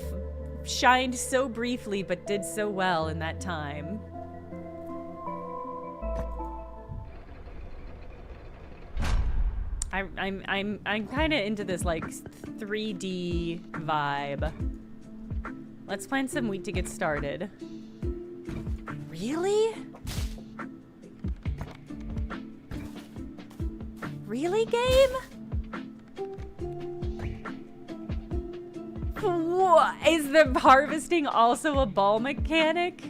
shined so briefly, but did so well in that time. I'm kind of into this like 3D vibe. Let's plant some wheat to get started. Really? Really, game? What? Is the harvesting also a ball mechanic?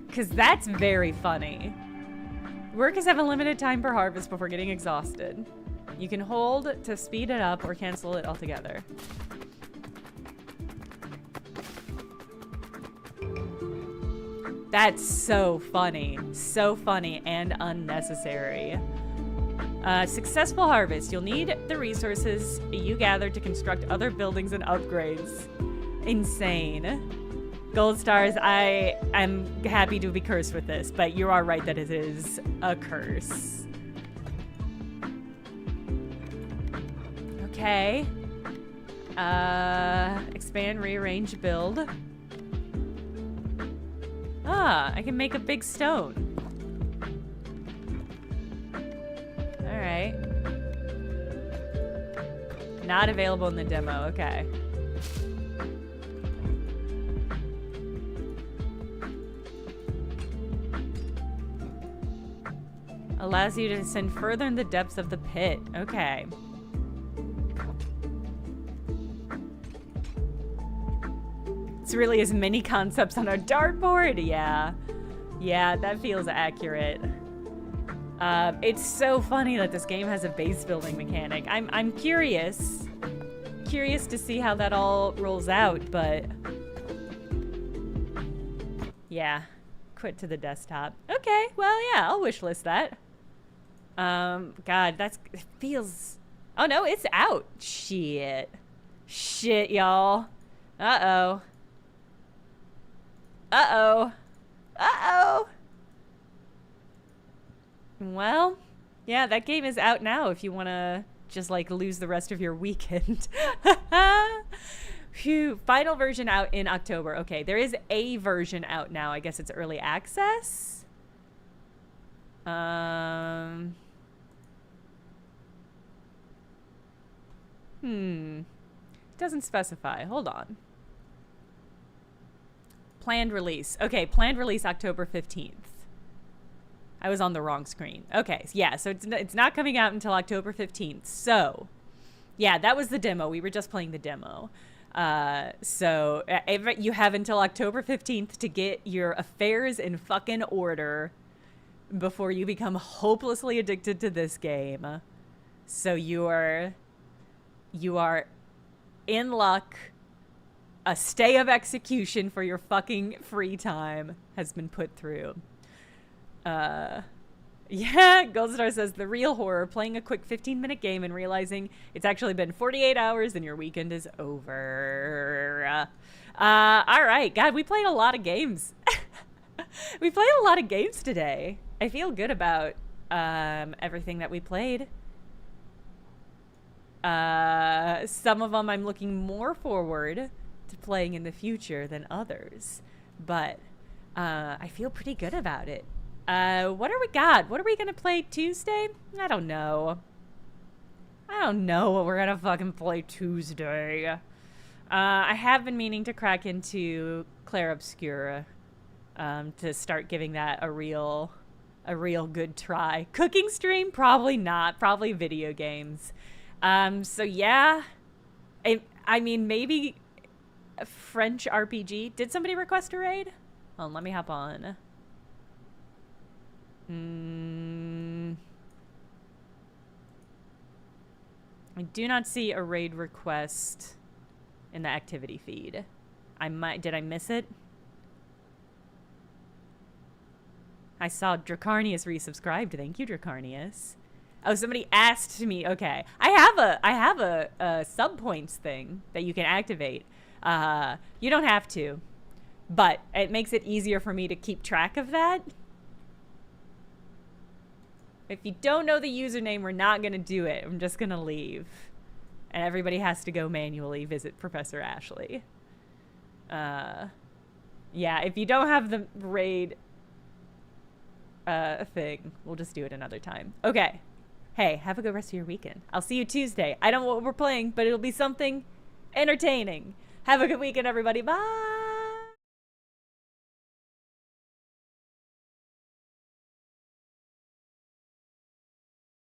Because that's very funny. Workers have a limited time per harvest before getting exhausted. You can hold to speed it up or cancel it altogether. That's so funny. So funny and unnecessary. Successful harvest. You'll need the resources you gather to construct other buildings and upgrades. Insane. Gold stars, I'm happy to be cursed with this, but you are right that it is a curse. Okay. Expand, rearrange, build. Ah, I can make a big stone. Alright. Not available in the demo, okay. Allows you to descend further in the depths of the pit. Okay. It's really as many concepts on a dartboard. Yeah. Yeah, that feels accurate. It's so funny that this game has a base building mechanic. I'm curious to see how that all rolls out, but yeah, quit to the desktop. Okay, well, yeah, I'll wishlist that. God, it feels, oh no, it's out. Shit, y'all. Uh-oh. Well, yeah, that game is out now if you want to just, like, lose the rest of your weekend. Phew. Final version out in October. Okay, there is a version out now. I guess it's early access. Doesn't specify. Hold on. Planned release. Okay, planned release October 15th. I was on the wrong screen. Okay, yeah, so it's not coming out until October 15th. So, yeah, that was the demo. We were just playing the demo. So you have until October 15th to get your affairs in fucking order before you become hopelessly addicted to this game. So you are in luck. A stay of execution for your fucking free time has been put through. Yeah, Goldstar says the real horror, playing a quick 15-minute game and realizing it's actually been 48 hours and your weekend is over. All right, God, we played a lot of games. We played a lot of games today. I feel good about everything that we played. Some of them I'm looking more forward to playing in the future than others, but I feel pretty good about it. What are we got? What are we gonna play Tuesday? I don't know. I don't know what we're gonna fucking play Tuesday. I have been meaning to crack into Clair Obscura to start giving that a real good try. Cooking stream? Probably not. Probably video games. So yeah, I mean, maybe a French RPG. Did somebody request a raid? Hold on, let me hop on. I do not see a raid request in the activity feed. Did I miss it? I saw Dracarnius resubscribed. Thank you, Dracarnius. Oh, somebody asked me. Okay, I have a sub points thing that you can activate. You don't have to, but it makes it easier for me to keep track of that. If you don't know the username, we're not gonna do it. I'm just gonna leave, and everybody has to go manually visit Professor Ashley. Yeah, if you don't have the raid thing, we'll just do it another time. Okay. Hey, have a good rest of your weekend. I'll see you Tuesday. I don't know what we're playing, but it'll be something entertaining. Have a good weekend, everybody. Bye.